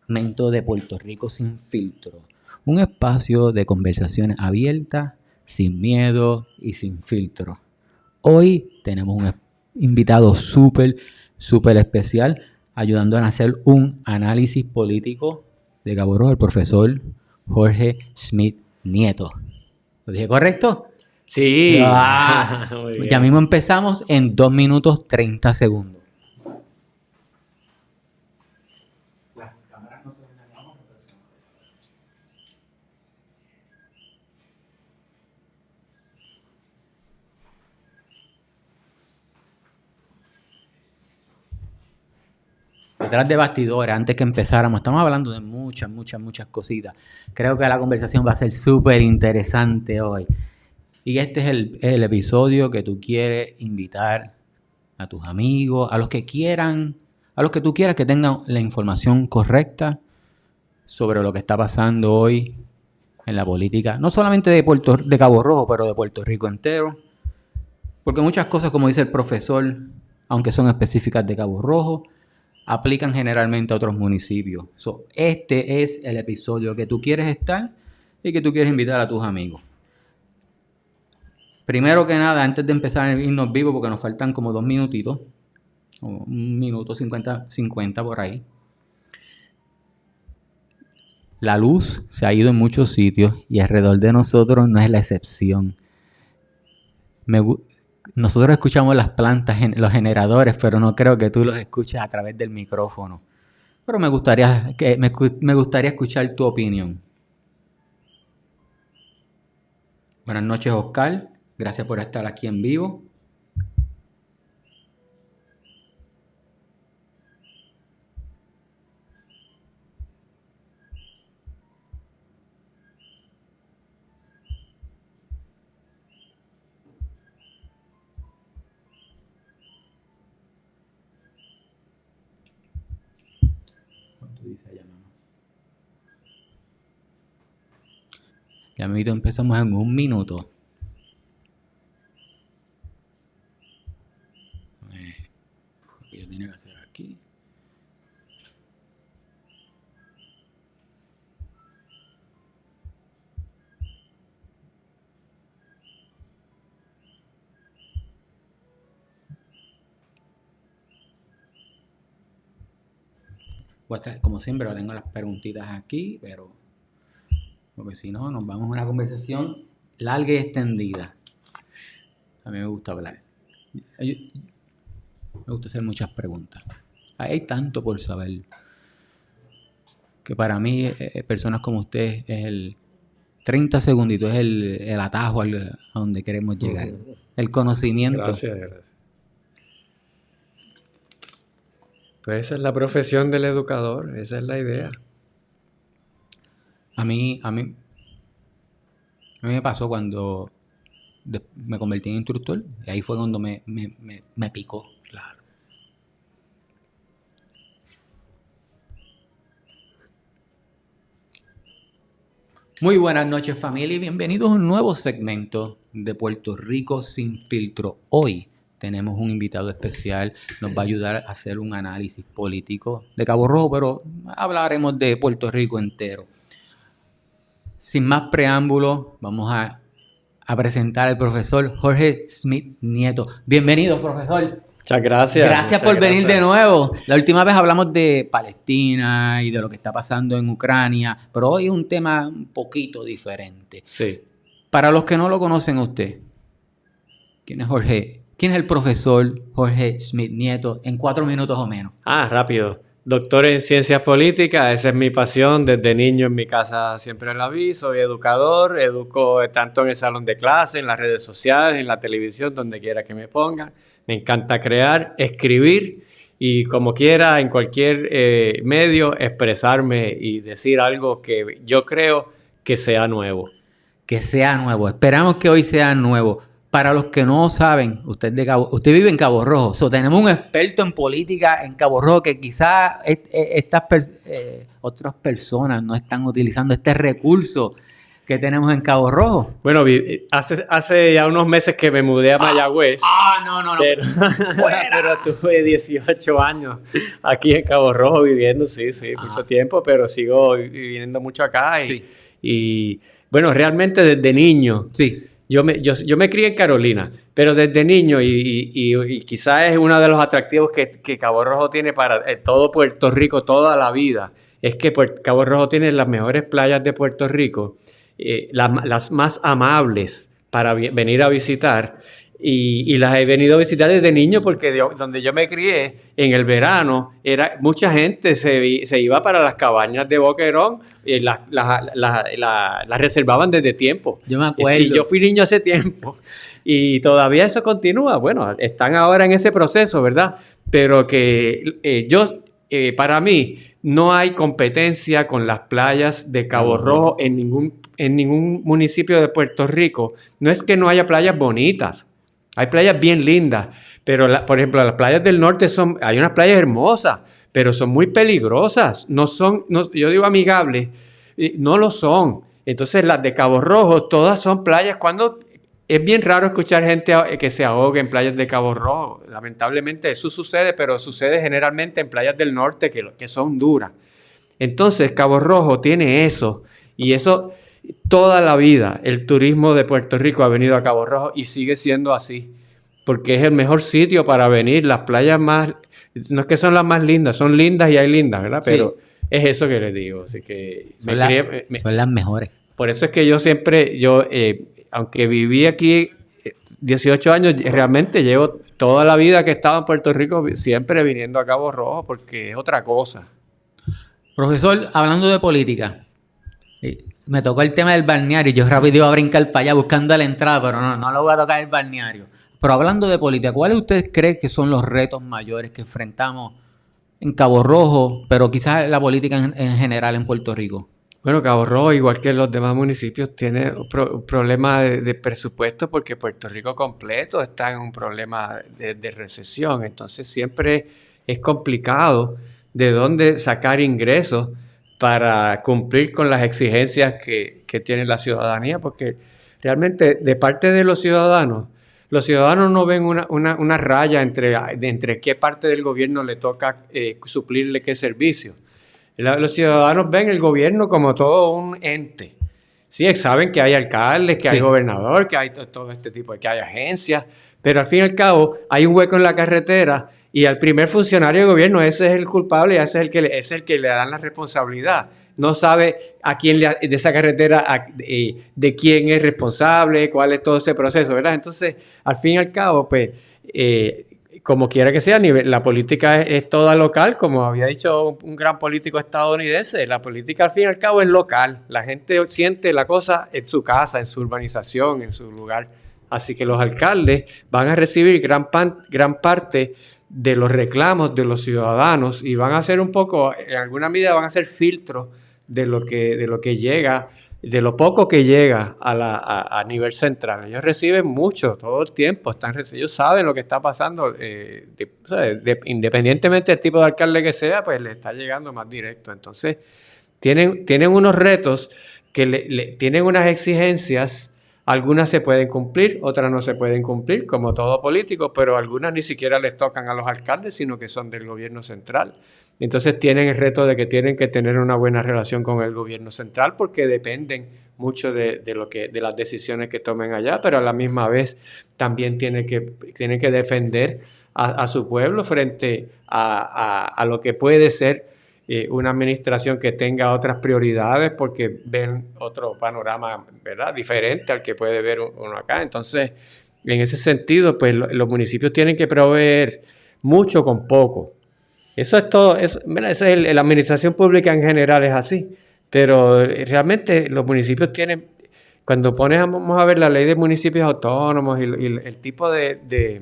segmento de Puerto Rico sin filtro. Un espacio de conversaciones abiertas, sin miedo y sin filtro. Hoy tenemos un invitado súper especial, ayudándonos a hacer un análisis político de Cabo Rojo, el profesor Jorge Smith Nieto. ¿Lo dije correcto? Sí. Muy bien. Ya mismo empezamos en 2 minutos 30 segundos. Las cámaras no se ven ahí, vamos a empezar. Detrás de bastidores, antes que empezáramos, estamos hablando de muchas cositas. Creo que la conversación va a ser súper interesante hoy. Y este es el episodio que tú quieres invitar a tus amigos, a los que tú quieras que tengan la información correcta sobre lo que está pasando hoy en la política, no solamente de Cabo Rojo, pero de Puerto Rico entero. Porque muchas cosas, como dice el profesor, aunque son específicas de Cabo Rojo, aplican generalmente a otros municipios. Este es el episodio que tú quieres estar y que tú quieres invitar a tus amigos. Primero que nada, antes de empezar a irnos vivos, porque nos faltan como 2 minutitos, o 1 minuto 50 por ahí. La luz se ha ido en muchos sitios y alrededor de nosotros no es la excepción. Nosotros escuchamos las plantas, los generadores, pero no creo que tú los escuches a través del micrófono. Pero me gustaría escuchar tu opinión. Buenas noches, Oscar. Gracias por estar aquí en vivo. ¿Cuánto dice allá, mamá? Ya mismo empezamos en 1 minuto. Lo que yo tenía que hacer aquí. Como siempre, tengo las preguntitas aquí, pero porque si no, nos vamos a una conversación larga y extendida. A mí me gusta hablar. Me gusta hacer muchas preguntas. Hay tanto por saber que para mí, personas como usted, es el 30 segunditos, es el atajo a donde queremos llegar. El conocimiento. Gracias. Pues esa es la profesión del educador, esa es la idea. A mí me pasó cuando me convertí en instructor, y ahí fue cuando me picó. Claro. Muy buenas noches, familia, y bienvenidos a un nuevo segmento de Puerto Rico sin filtro. Hoy tenemos un invitado especial, nos va a ayudar a hacer un análisis político de Cabo Rojo, pero hablaremos de Puerto Rico entero. Sin más preámbulos, vamos a presentar al profesor Jorge Smith Nieto. Bienvenido, profesor. Muchas gracias. Gracias por venir de nuevo. La última vez hablamos de Palestina y de lo que está pasando en Ucrania, pero hoy es un tema un poquito diferente. Sí. Para los que no lo conocen a usted, ¿quién es Jorge? ¿Quién es el profesor Jorge Smith Nieto en 4 minutos o menos? Rápido. Doctor en Ciencias Políticas, esa es mi pasión. Desde niño en mi casa siempre la vi. Soy educador, educo tanto en el salón de clase, en las redes sociales, en la televisión, donde quiera que me pongan. Me encanta crear, escribir y como quiera, en cualquier medio, expresarme y decir algo que yo creo que sea nuevo. Que sea nuevo. Esperamos que hoy sea nuevo. Para los que no saben, usted vive en Cabo Rojo. Tenemos un experto en política en Cabo Rojo que quizás otras personas no están utilizando este recurso ¿Qué tenemos en Cabo Rojo? Bueno, hace ya unos meses que me mudé a Mayagüez. No. Pero tuve 18 años aquí en Cabo Rojo viviendo, sí, mucho tiempo, pero sigo viviendo mucho acá. Y bueno, realmente desde niño. Sí. Yo me crié en Carolina, pero desde niño, y quizás es uno de los atractivos que Cabo Rojo tiene para todo Puerto Rico toda la vida, es que Cabo Rojo tiene las mejores playas de Puerto Rico, las más amables para venir a visitar, y las he venido a visitar desde niño porque donde yo me crié, en el verano, mucha gente se iba para las cabañas de Boquerón y las reservaban desde tiempo. Yo me acuerdo. Y yo fui niño hace tiempo y todavía eso continúa. Bueno, están ahora en ese proceso, ¿verdad? Pero que para mí no hay competencia con las playas de Cabo Rojo en ningún municipio de Puerto Rico. No es que no haya playas bonitas. Hay playas bien lindas, pero por ejemplo, las playas del norte hay unas playas hermosas, pero son muy peligrosas. Yo digo amigables, no lo son. Entonces las de Cabo Rojo, todas son playas es bien raro escuchar gente que se ahogue en playas de Cabo Rojo. Lamentablemente eso sucede, pero sucede generalmente en playas del norte que son duras. Entonces Cabo Rojo tiene eso, y eso toda la vida el turismo de Puerto Rico ha venido a Cabo Rojo y sigue siendo así, porque es el mejor sitio para venir. Las playas no es que son las más lindas, son lindas y hay lindas, ¿verdad? Pero es eso que les digo, así que son las mejores. Por eso es que yo siempre, aunque viví aquí 18 años, realmente llevo toda la vida que he estado en Puerto Rico siempre viniendo a Cabo Rojo, porque es otra cosa. Profesor, hablando de política, me tocó el tema del balneario. Yo rápido iba a brincar para allá buscando la entrada, pero no lo voy a tocar el balneario. Pero hablando de política, ¿cuáles ustedes creen que son los retos mayores que enfrentamos en Cabo Rojo, pero quizás la política en general en Puerto Rico? Bueno, Cabo Rojo, igual que los demás municipios, tiene un problema de presupuesto, porque Puerto Rico completo está en un problema de recesión. Entonces siempre es complicado de dónde sacar ingresos para cumplir con las exigencias que tiene la ciudadanía, porque realmente de parte de los ciudadanos no ven una raya entre qué parte del gobierno le toca suplirle qué servicio. Los ciudadanos ven el gobierno como todo un ente. Sí, saben que hay alcaldes, que hay gobernador, que hay todo este tipo, que hay agencias, pero al fin y al cabo hay un hueco en la carretera y al primer funcionario de gobierno ese es el culpable y ese es el que le dan la responsabilidad. No sabe a quién de esa carretera, de quién es responsable, cuál es todo ese proceso, ¿verdad? Entonces, al fin y al cabo, pues, como quiera que sea, la política es toda local, como había dicho un gran político estadounidense. La política al fin y al cabo es local. La gente siente la cosa en su casa, en su urbanización, en su lugar. Así que los alcaldes van a recibir gran parte de los reclamos de los ciudadanos y van a hacer un poco, en alguna medida van a hacer filtros de lo que llega, de lo poco que llega a nivel central. Ellos reciben mucho todo el tiempo, ellos saben lo que está pasando, independientemente del tipo de alcalde que sea, pues le está llegando más directo. Entonces, tienen unos retos que tienen unas exigencias. Algunas se pueden cumplir, otras no se pueden cumplir, como todo político, pero algunas ni siquiera les tocan a los alcaldes, sino que son del gobierno central. Entonces tienen el reto de que tienen que tener una buena relación con el gobierno central, porque dependen mucho de las decisiones que tomen allá, pero a la misma vez también tienen que defender a su pueblo frente a lo que puede ser una administración que tenga otras prioridades, porque ven otro panorama, ¿verdad?, diferente al que puede ver uno acá. Entonces, en ese sentido, pues los municipios tienen que proveer mucho con poco. Eso es todo. La administración pública en general es así, pero realmente los municipios tienen, cuando vamos a ver la ley de municipios autónomos y el tipo de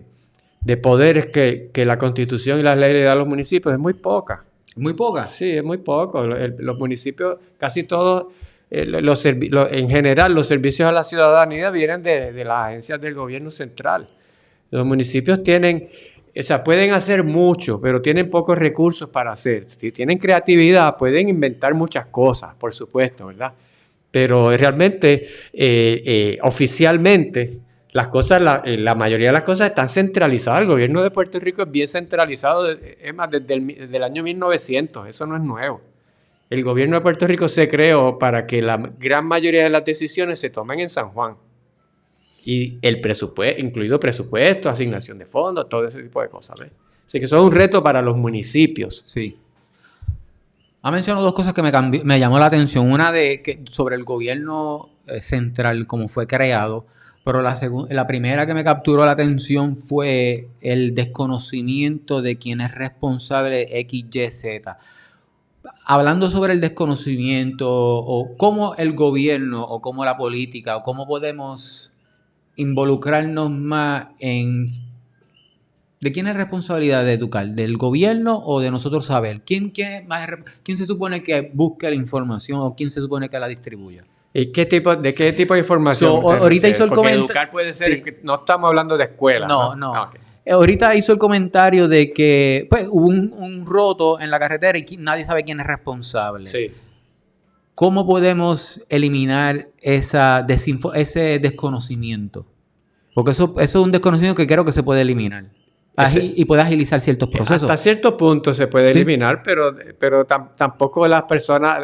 poderes que la Constitución y las leyes le dan a los municipios, es muy poca. ¿Muy poca? Sí, es muy poco. Los municipios, casi todos, en general, los servicios a la ciudadanía vienen de las agencias del gobierno central. Los municipios pueden hacer mucho, pero tienen pocos recursos para hacer. Si tienen creatividad, pueden inventar muchas cosas, por supuesto, ¿verdad? pero realmente, oficialmente, las cosas, la mayoría de las cosas están centralizadas. El gobierno de Puerto Rico es bien centralizado, es más, desde el año 1900, eso no es nuevo. El gobierno de Puerto Rico se creó para que la gran mayoría de las decisiones se tomen en San Juan. Y el presupuesto, incluido presupuesto, asignación de fondos, todo ese tipo de cosas, ¿ves? Así que eso es un reto para los municipios. Sí. Ha mencionado dos cosas que me llamó la atención. Una sobre el gobierno central, cómo fue creado. Pero la primera que me capturó la atención fue el desconocimiento de quién es responsable de X, Y, Z. Hablando sobre el desconocimiento o cómo el gobierno o cómo la política o cómo podemos involucrarnos más en... ¿De quién es responsabilidad de educar? ¿Del gobierno o de nosotros saber? ¿Quién se supone que busque la información o quién se supone que la distribuya? ¿Y de qué tipo de información? Ahorita hizo el comentario. Educar puede ser, sí. No estamos hablando de escuela. No. Okay. Ahorita hizo el comentario de que pues, hubo un roto en la carretera y nadie sabe quién es responsable. Sí. ¿Cómo podemos eliminar ese desconocimiento? Porque eso es un desconocimiento que creo que se puede eliminar. Y puede agilizar ciertos procesos. Hasta cierto punto se puede eliminar, pero tampoco las personas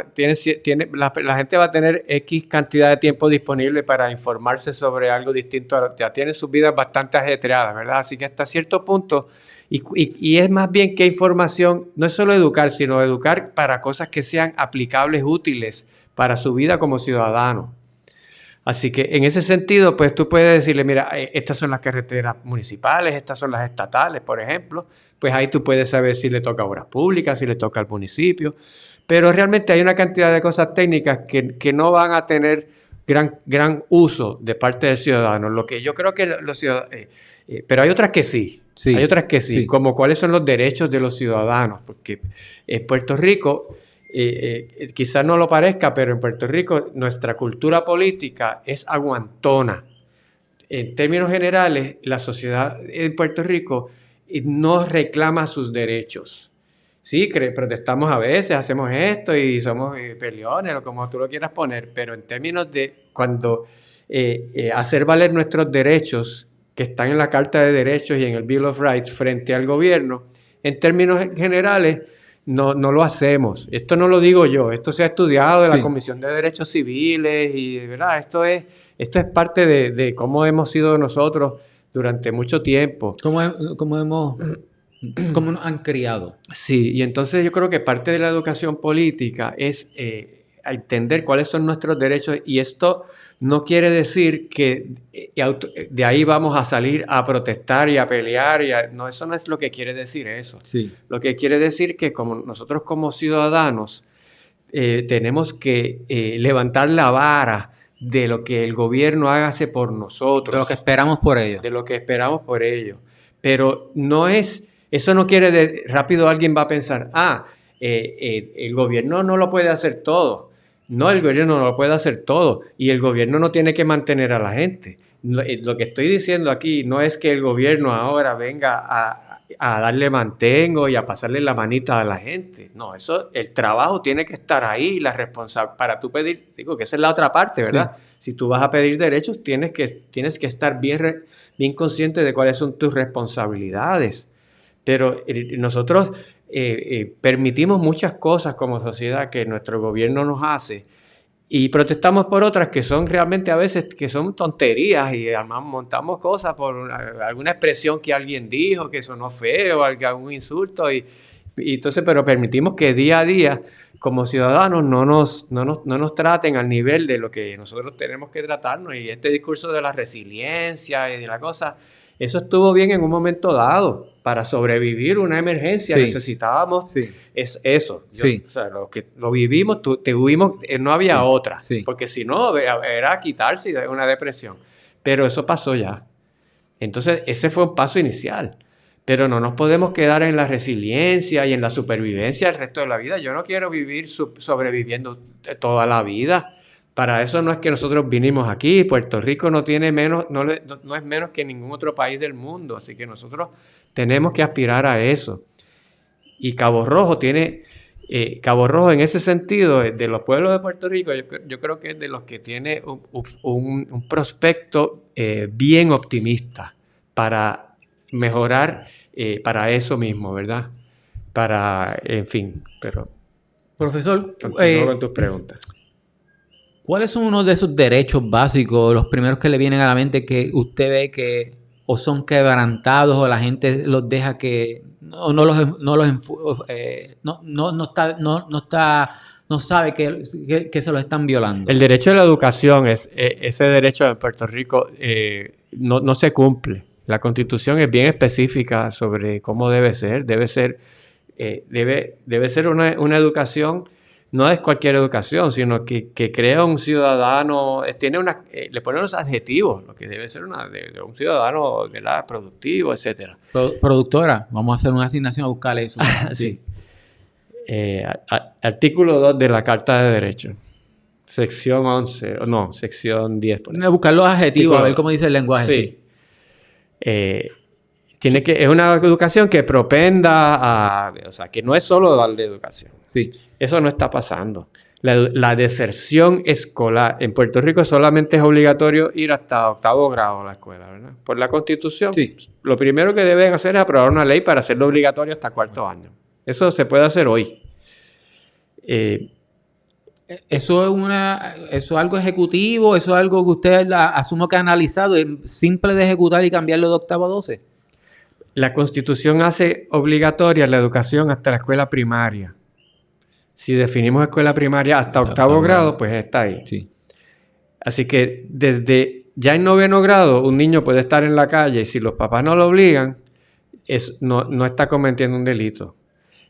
la gente va a tener X cantidad de tiempo disponible para informarse sobre algo distinto. Ya tienen sus vidas bastante ajetreadas, ¿verdad? Así que hasta cierto punto, y es más bien que información, no es solo educar, sino educar para cosas que sean aplicables, útiles para su vida como ciudadano. Así que en ese sentido, pues tú puedes decirle, mira, estas son las carreteras municipales, estas son las estatales, por ejemplo. Pues ahí tú puedes saber si le toca a obras públicas, si le toca al municipio. Pero realmente hay una cantidad de cosas técnicas que no van a tener gran uso de parte del ciudadano. Lo que yo creo que los ciudadanos... pero hay otras que sí. Hay otras que sí, como cuáles son los derechos de los ciudadanos. Porque en Puerto Rico... quizás no lo parezca, pero en Puerto Rico nuestra cultura política es aguantona. En términos generales, la sociedad en Puerto Rico no reclama sus derechos. Sí, protestamos a veces, hacemos esto y somos peleones o como tú lo quieras poner, pero en términos de cuando hacer valer nuestros derechos que están en la Carta de Derechos y en el Bill of Rights frente al gobierno, en términos generales, no lo hacemos. Esto no lo digo yo, esto se ha estudiado en la Comisión de Derechos Civiles y, ¿verdad? Esto es parte de cómo hemos sido nosotros durante mucho tiempo. ¿Cómo nos han criado? Sí, y entonces yo creo que parte de la educación política es entender cuáles son nuestros derechos, y esto no quiere decir que de ahí vamos a salir a protestar y a pelear. No, eso no es lo que quiere decir eso. Sí. Lo que quiere decir que nosotros como ciudadanos tenemos que levantar la vara de lo que el gobierno hace por nosotros. De lo que esperamos por ellos. De lo que esperamos por ellos. Pero eso no quiere decir, rápido alguien va a pensar, el gobierno no lo puede hacer todo. No, el gobierno no lo puede hacer todo y el gobierno no tiene que mantener a la gente. Lo que estoy diciendo aquí no es que el gobierno ahora venga a darle mantengo y a pasarle la manita a la gente. No, el trabajo tiene que estar ahí, la responsabilidad para tú pedir, digo que esa es la otra parte, ¿verdad? Sí. Si tú vas a pedir derechos, tienes que estar bien consciente de cuáles son tus responsabilidades. Pero nosotros permitimos muchas cosas como sociedad que nuestro gobierno nos hace y protestamos por otras que son realmente a veces que son tonterías y montamos cosas por alguna expresión que alguien dijo que sonó feo, algún insulto y entonces, pero permitimos que día a día como ciudadanos no nos traten al nivel de lo que nosotros tenemos que tratarnos. Y este discurso de la resiliencia y de la cosa, eso estuvo bien en un momento dado. Para sobrevivir una emergencia necesitábamos eso. O sea, lo vivimos, tuvimos, no había otra. Sí. Porque si no, era quitarse de una depresión. Pero eso pasó ya. Entonces, ese fue un paso inicial. Pero no nos podemos quedar en la resiliencia y en la supervivencia el resto de la vida. Yo no quiero vivir sobreviviendo toda la vida. Para eso no es que nosotros vinimos aquí. Puerto Rico no es menos que ningún otro país del mundo. Así que nosotros tenemos que aspirar a eso. Y Cabo Rojo tiene Cabo Rojo, en ese sentido, de los pueblos de Puerto Rico, yo creo que es de los que tiene un prospecto bien optimista para mejorar para eso mismo, ¿verdad? En fin, pero... Profesor, continúo con tus preguntas. ¿Cuáles son unos de esos derechos básicos, los primeros que le vienen a la mente que usted ve que o son quebrantados o la gente los deja que no sabe que se los están violando? El derecho a la educación, ese derecho en Puerto Rico no se cumple. La Constitución es bien específica sobre cómo debe ser. Debe ser una educación, no es cualquier educación, sino que crea un ciudadano, le pone unos adjetivos, lo que debe ser de un ciudadano, ¿verdad?, productivo, etcétera. Productora, vamos a hacer una asignación a buscar eso. Sí. Artículo 2 de la Carta de Derechos. Sección 11, sección 10. Buscar los adjetivos, a ver cómo dice el lenguaje. Sí. Es una educación que propenda o sea, que no es solo darle educación. Sí. Eso no está pasando. La deserción escolar. En Puerto Rico solamente es obligatorio ir hasta 8º grado a la escuela, ¿verdad? Por la Constitución. Sí. Lo primero que deben hacer es aprobar una ley para hacerlo obligatorio hasta 4º año. Eso se puede hacer hoy. ¿Eso es algo ejecutivo? ¿Eso es algo que usted asumo que ha analizado? ¿Es simple de ejecutar y cambiarlo de 8º a 12? La Constitución hace obligatoria la educación hasta la escuela primaria. Si definimos escuela primaria hasta 8º grado, pues está ahí. Sí. Así que ya en 9º grado, un niño puede estar en la calle y si los papás no lo obligan, no está cometiendo un delito.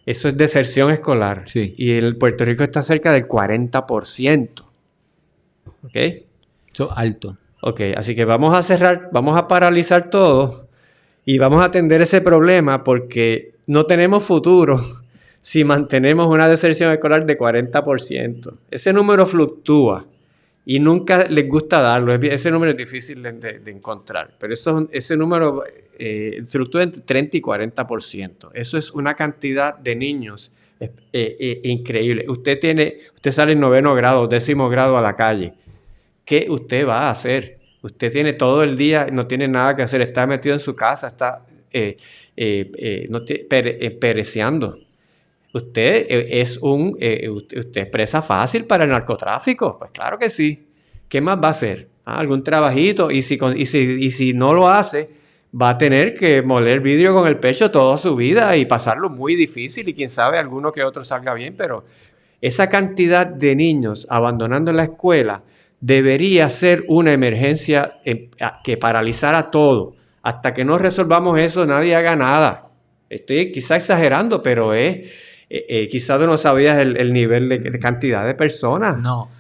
Eso es deserción escolar. Sí. Y en Puerto Rico está cerca del 40%. ¿Ok? Eso es alto. Ok, así que vamos a paralizar todo y vamos a atender ese problema porque no tenemos futuro si mantenemos una deserción escolar de 40%. Ese número fluctúa y nunca les gusta darlo. Ese número es difícil de encontrar, pero ese número fluctúa entre 30 y 40%. Eso es una cantidad de niños increíble. Usted sale en 9º grado, 10º grado a la calle. ¿Qué usted va a hacer? Usted tiene todo el día, no tiene nada que hacer, está metido en su casa, está pereceando. Usted es presa fácil para el narcotráfico. Pues claro que sí. ¿Qué más va a hacer? ¿Algún trabajito? Y si no lo hace, va a tener que moler vidrio con el pecho toda su vida y pasarlo muy difícil y quién sabe, alguno que otro salga bien, pero esa cantidad de niños abandonando la escuela debería ser una emergencia que paralizara todo. Hasta que no resolvamos eso, nadie haga nada. Estoy quizá exagerando, pero quizás tú no sabías el nivel de cantidad de personas. No.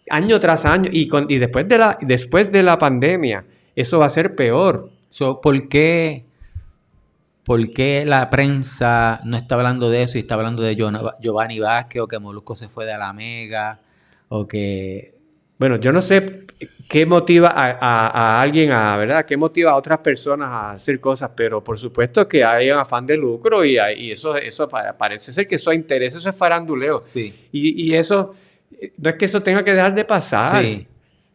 Año tras año. Y después de la pandemia, eso va a ser peor. ¿Por qué la prensa no está hablando de eso y está hablando de Giovanni Vázquez o que Molusco se fue de la Mega o que... Bueno, yo no sé qué motiva a alguien, ¿verdad? ¿Qué motiva a otras personas a hacer cosas? Pero por supuesto que hay un afán de lucro y eso parece ser que eso interesa, eso es faranduleo. Sí. Y eso, no es que eso tenga que dejar de pasar. Sí.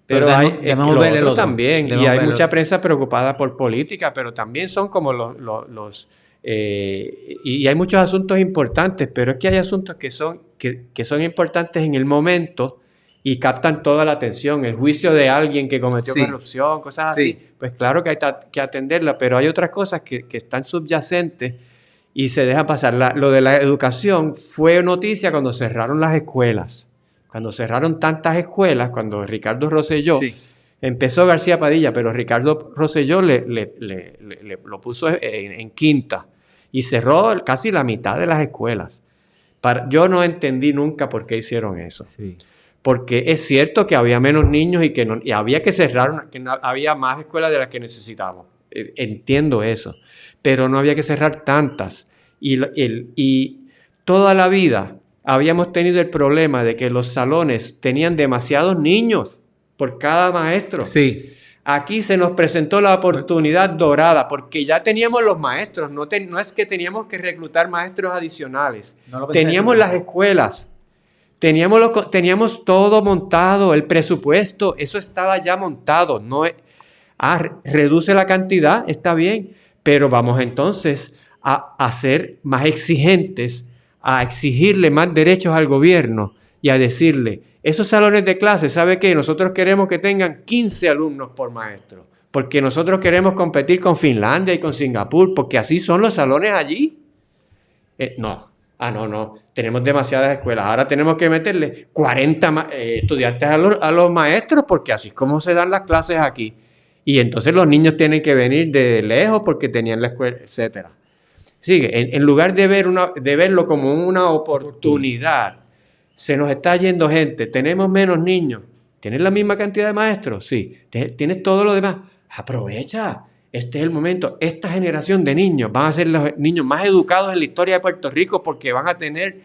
Pero hay otro también. Y hay mucha prensa preocupada por política, pero también son como y hay muchos asuntos importantes, pero es que hay asuntos que son importantes en el momento y captan toda la atención. El juicio de alguien que cometió corrupción, cosas así, pues claro que hay que atenderla, pero hay otras cosas que están subyacentes y se deja pasar. Lo de la educación fue noticia cuando cerraron las escuelas. Cuando cerraron tantas escuelas, cuando Ricardo Rosselló, empezó García Padilla, pero Ricardo Rosselló lo puso en quinta y cerró casi la mitad de las escuelas. Yo no entendí nunca por qué hicieron eso. Sí. Porque es cierto que había menos niños y había que cerrar, que no, había más escuelas de las que necesitábamos. Entiendo eso. Pero no había que cerrar tantas. Y toda la vida habíamos tenido el problema de que los salones tenían demasiados niños por cada maestro. Sí. Aquí se nos presentó la oportunidad dorada, porque ya teníamos los maestros, no es que teníamos que reclutar maestros adicionales. Teníamos las escuelas, teníamos todo montado, el presupuesto, eso estaba ya montado. Reduce la cantidad, está bien, pero vamos entonces a ser más exigentes, a exigirle más derechos al gobierno y a decirle, esos salones de clase, ¿sabe qué? Nosotros queremos que tengan 15 alumnos por maestro, porque nosotros queremos competir con Finlandia y con Singapur, porque así son los salones allí. No, tenemos demasiadas escuelas, ahora tenemos que meterle 40 estudiantes a los maestros, porque así es como se dan las clases aquí. Y entonces los niños tienen que venir de lejos porque tenían la escuela, etcétera. Sigue, en lugar de verlo como una oportunidad, se nos está yendo gente, tenemos menos niños, ¿tienes la misma cantidad de maestros? Sí, tienes todo lo demás, aprovecha, este es el momento, esta generación de niños van a ser los niños más educados en la historia de Puerto Rico porque van a tener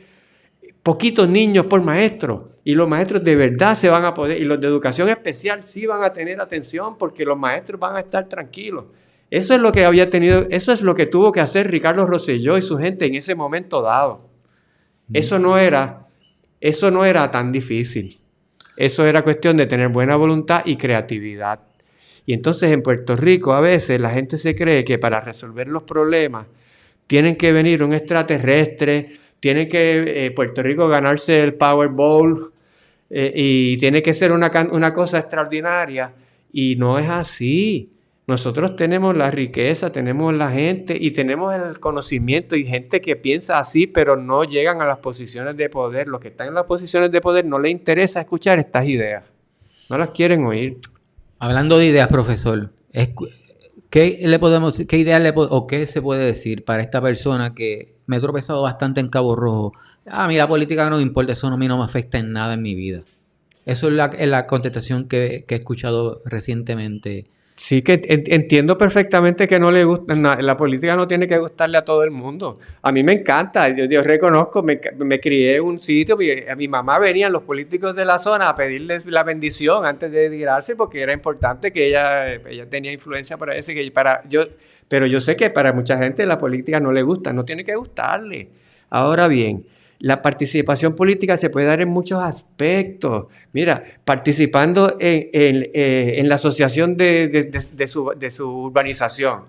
poquitos niños por maestro y los maestros de verdad se van a poder, y los de educación especial sí van a tener atención porque los maestros van a estar tranquilos. Eso es lo que eso es lo que tuvo que hacer Ricardo Rosselló y su gente en ese momento dado. Eso no era tan difícil. Eso era cuestión de tener buena voluntad y creatividad. Y entonces en Puerto Rico a veces la gente se cree que para resolver los problemas tienen que venir un extraterrestre, tiene que Puerto Rico ganarse el Powerball y tiene que ser una cosa extraordinaria. Y no es así. Nosotros tenemos la riqueza, tenemos la gente y tenemos el conocimiento y gente que piensa así, pero no llegan a las posiciones de poder. Los que están en las posiciones de poder no les interesa escuchar estas ideas. No las quieren oír. Hablando de ideas, profesor, ¿qué idea o qué se puede decir para esta persona que me he tropezado bastante en Cabo Rojo? A mí la política no me importa, eso a mí no me afecta en nada en mi vida. Eso es la contestación que he escuchado recientemente. Sí, que entiendo perfectamente que no le gusta, la política no tiene que gustarle a todo el mundo. A mí me encanta, yo reconozco, me crié en un sitio, a mi mamá venían los políticos de la zona a pedirles la bendición antes de retirarse porque era importante que ella tenía influencia para eso. Pero yo sé que para mucha gente la política no le gusta, no tiene que gustarle. Ahora bien, la participación política se puede dar en muchos aspectos. Mira, participando en la asociación de su urbanización.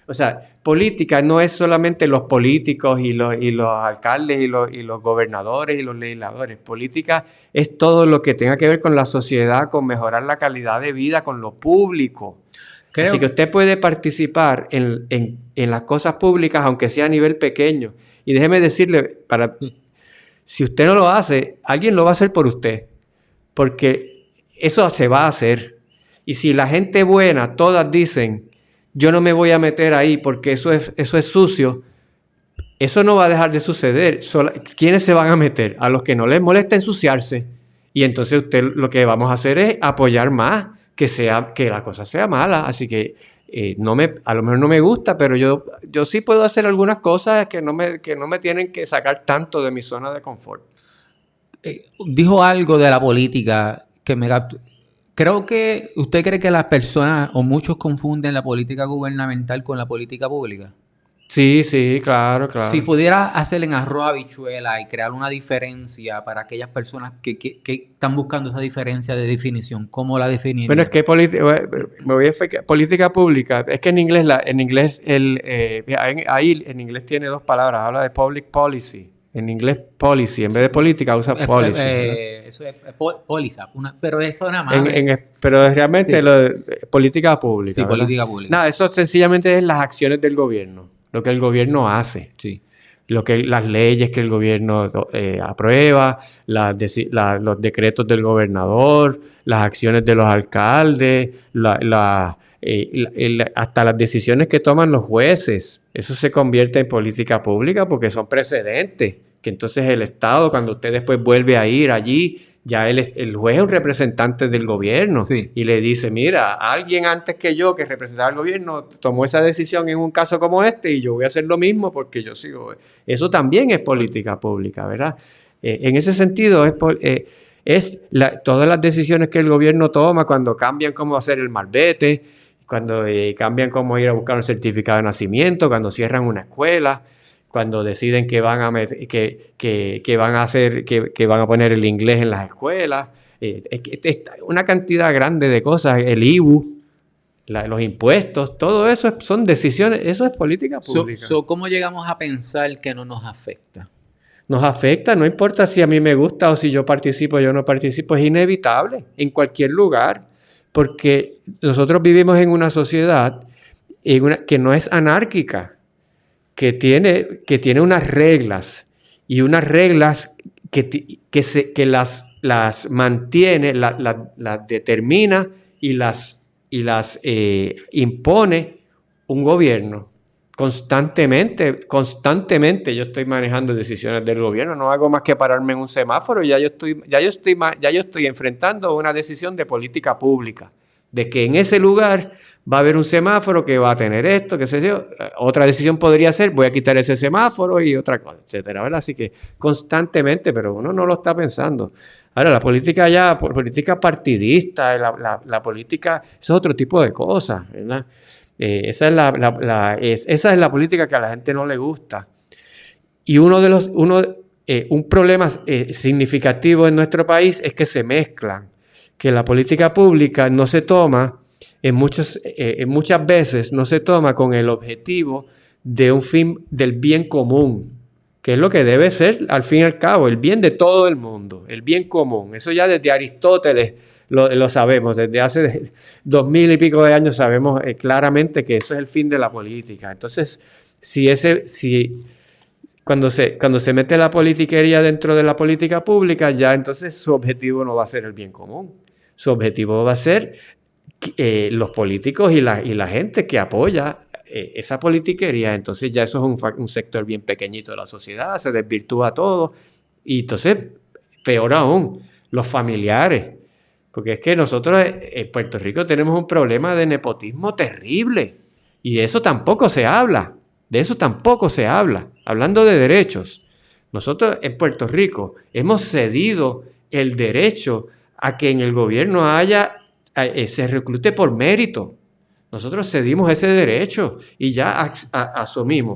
O sea, política no es solamente los políticos y los alcaldes y los gobernadores y los legisladores. Política es todo lo que tenga que ver con la sociedad, con mejorar la calidad de vida, con lo público. Así que usted puede participar en las cosas públicas, aunque sea a nivel pequeño. Y déjeme decirle, si usted no lo hace, alguien lo va a hacer por usted, porque eso se va a hacer. Y si la gente buena, todas dicen, yo no me voy a meter ahí porque eso es sucio, eso no va a dejar de suceder. ¿Quiénes se van a meter? A los que no les molesta ensuciarse. Y entonces lo que vamos a hacer es apoyar más que la cosa sea mala. Así que a lo mejor no me gusta, pero yo sí puedo hacer algunas cosas que no me tienen que sacar tanto de mi zona de confort. Dijo algo de la política que ¿usted cree que las personas o muchos confunden la política gubernamental con la política pública? Sí, claro. Si pudiera hacer en arroz habichuela y crear una diferencia para aquellas personas que están buscando esa diferencia de definición, ¿cómo la definiría? Bueno, es que política pública, es que en inglés ahí en inglés tiene dos palabras, habla de public policy. En inglés policy, en vez de política usa policy. Eso es póliza, pero eso nada más. Pero realmente política pública. Sí, ¿verdad? Política pública. Nada, eso sencillamente es las acciones del gobierno. Lo que el gobierno hace, sí. Las leyes que el gobierno aprueba, los decretos del gobernador, las acciones de los alcaldes, hasta las decisiones que toman los jueces. Eso se convierte en política pública porque son precedentes. Que entonces el Estado, cuando usted después vuelve a ir allí, ya el juez es un representante del gobierno. Sí. Y le dice, mira, alguien antes que yo que representaba al gobierno tomó esa decisión en un caso como este y yo voy a hacer lo mismo porque yo sigo. Eso también es política pública, ¿verdad? En ese sentido, todas las decisiones que el gobierno toma cuando cambian cómo hacer el malvete, cuando cambian cómo ir a buscar un certificado de nacimiento, cuando cierran una escuela, cuando deciden que van a poner el inglés en las escuelas, una cantidad grande de cosas, el IBU, los impuestos, todo eso son decisiones, eso es política pública. ¿Cómo llegamos a pensar que no nos afecta? Nos afecta, no importa si a mí me gusta o si yo participo o yo no participo, es inevitable en cualquier lugar, porque nosotros vivimos en una sociedad que no es anárquica, que tiene unas reglas, y unas reglas que las mantiene, las determina y las impone un gobierno. Constantemente yo estoy manejando decisiones del gobierno, no hago más que pararme en un semáforo y ya yo estoy enfrentando una decisión de política pública, de que en ese lugar va a haber un semáforo que va a tener esto, qué sé yo. Otra decisión podría ser, voy a quitar ese semáforo y otra cosa, etcétera, ¿verdad? Así que constantemente, pero uno no lo está pensando. Ahora, la política política partidista, la política, eso es otro tipo de cosas, ¿verdad? Esa es la política que a la gente no le gusta. Y un problema significativo en nuestro país es que se mezclan, que la política pública no se toma, muchas veces no se toma con el objetivo de un fin del bien común, que es lo que debe ser, al fin y al cabo, el bien de todo el mundo, el bien común. Eso ya desde Aristóteles lo sabemos, desde hace 2000 y pico de años sabemos claramente que eso es el fin de la política. Entonces, cuando se mete la politiquería dentro de la política pública, ya entonces su objetivo no va a ser el bien común. Su objetivo va a ser los políticos y la gente que apoya esa politiquería. Entonces ya eso es un sector bien pequeñito de la sociedad, se desvirtúa todo. Y entonces, peor aún, los familiares. Porque es que nosotros en Puerto Rico tenemos un problema de nepotismo terrible. Y de eso tampoco se habla. Hablando de derechos. Nosotros en Puerto Rico hemos cedido el derecho a que en el gobierno se reclute por mérito. Nosotros cedimos ese derecho y ya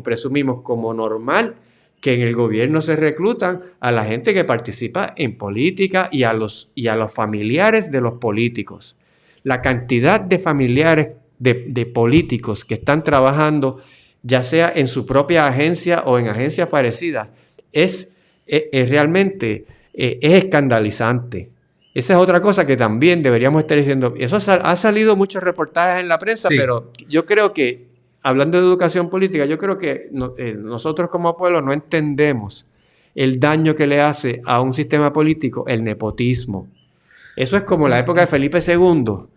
presumimos como normal que en el gobierno se reclutan a la gente que participa en política y a los familiares de los políticos. La cantidad de familiares de políticos que están trabajando, ya sea en su propia agencia o en agencias parecidas, es realmente escandalizante. Esa es otra cosa que también deberíamos estar diciendo. Eso ha salido muchos reportajes en la prensa, sí. Pero yo creo que, hablando de educación política, yo creo que nosotros como pueblo no entendemos el daño que le hace a un sistema político el nepotismo. Eso es como la época de Felipe II,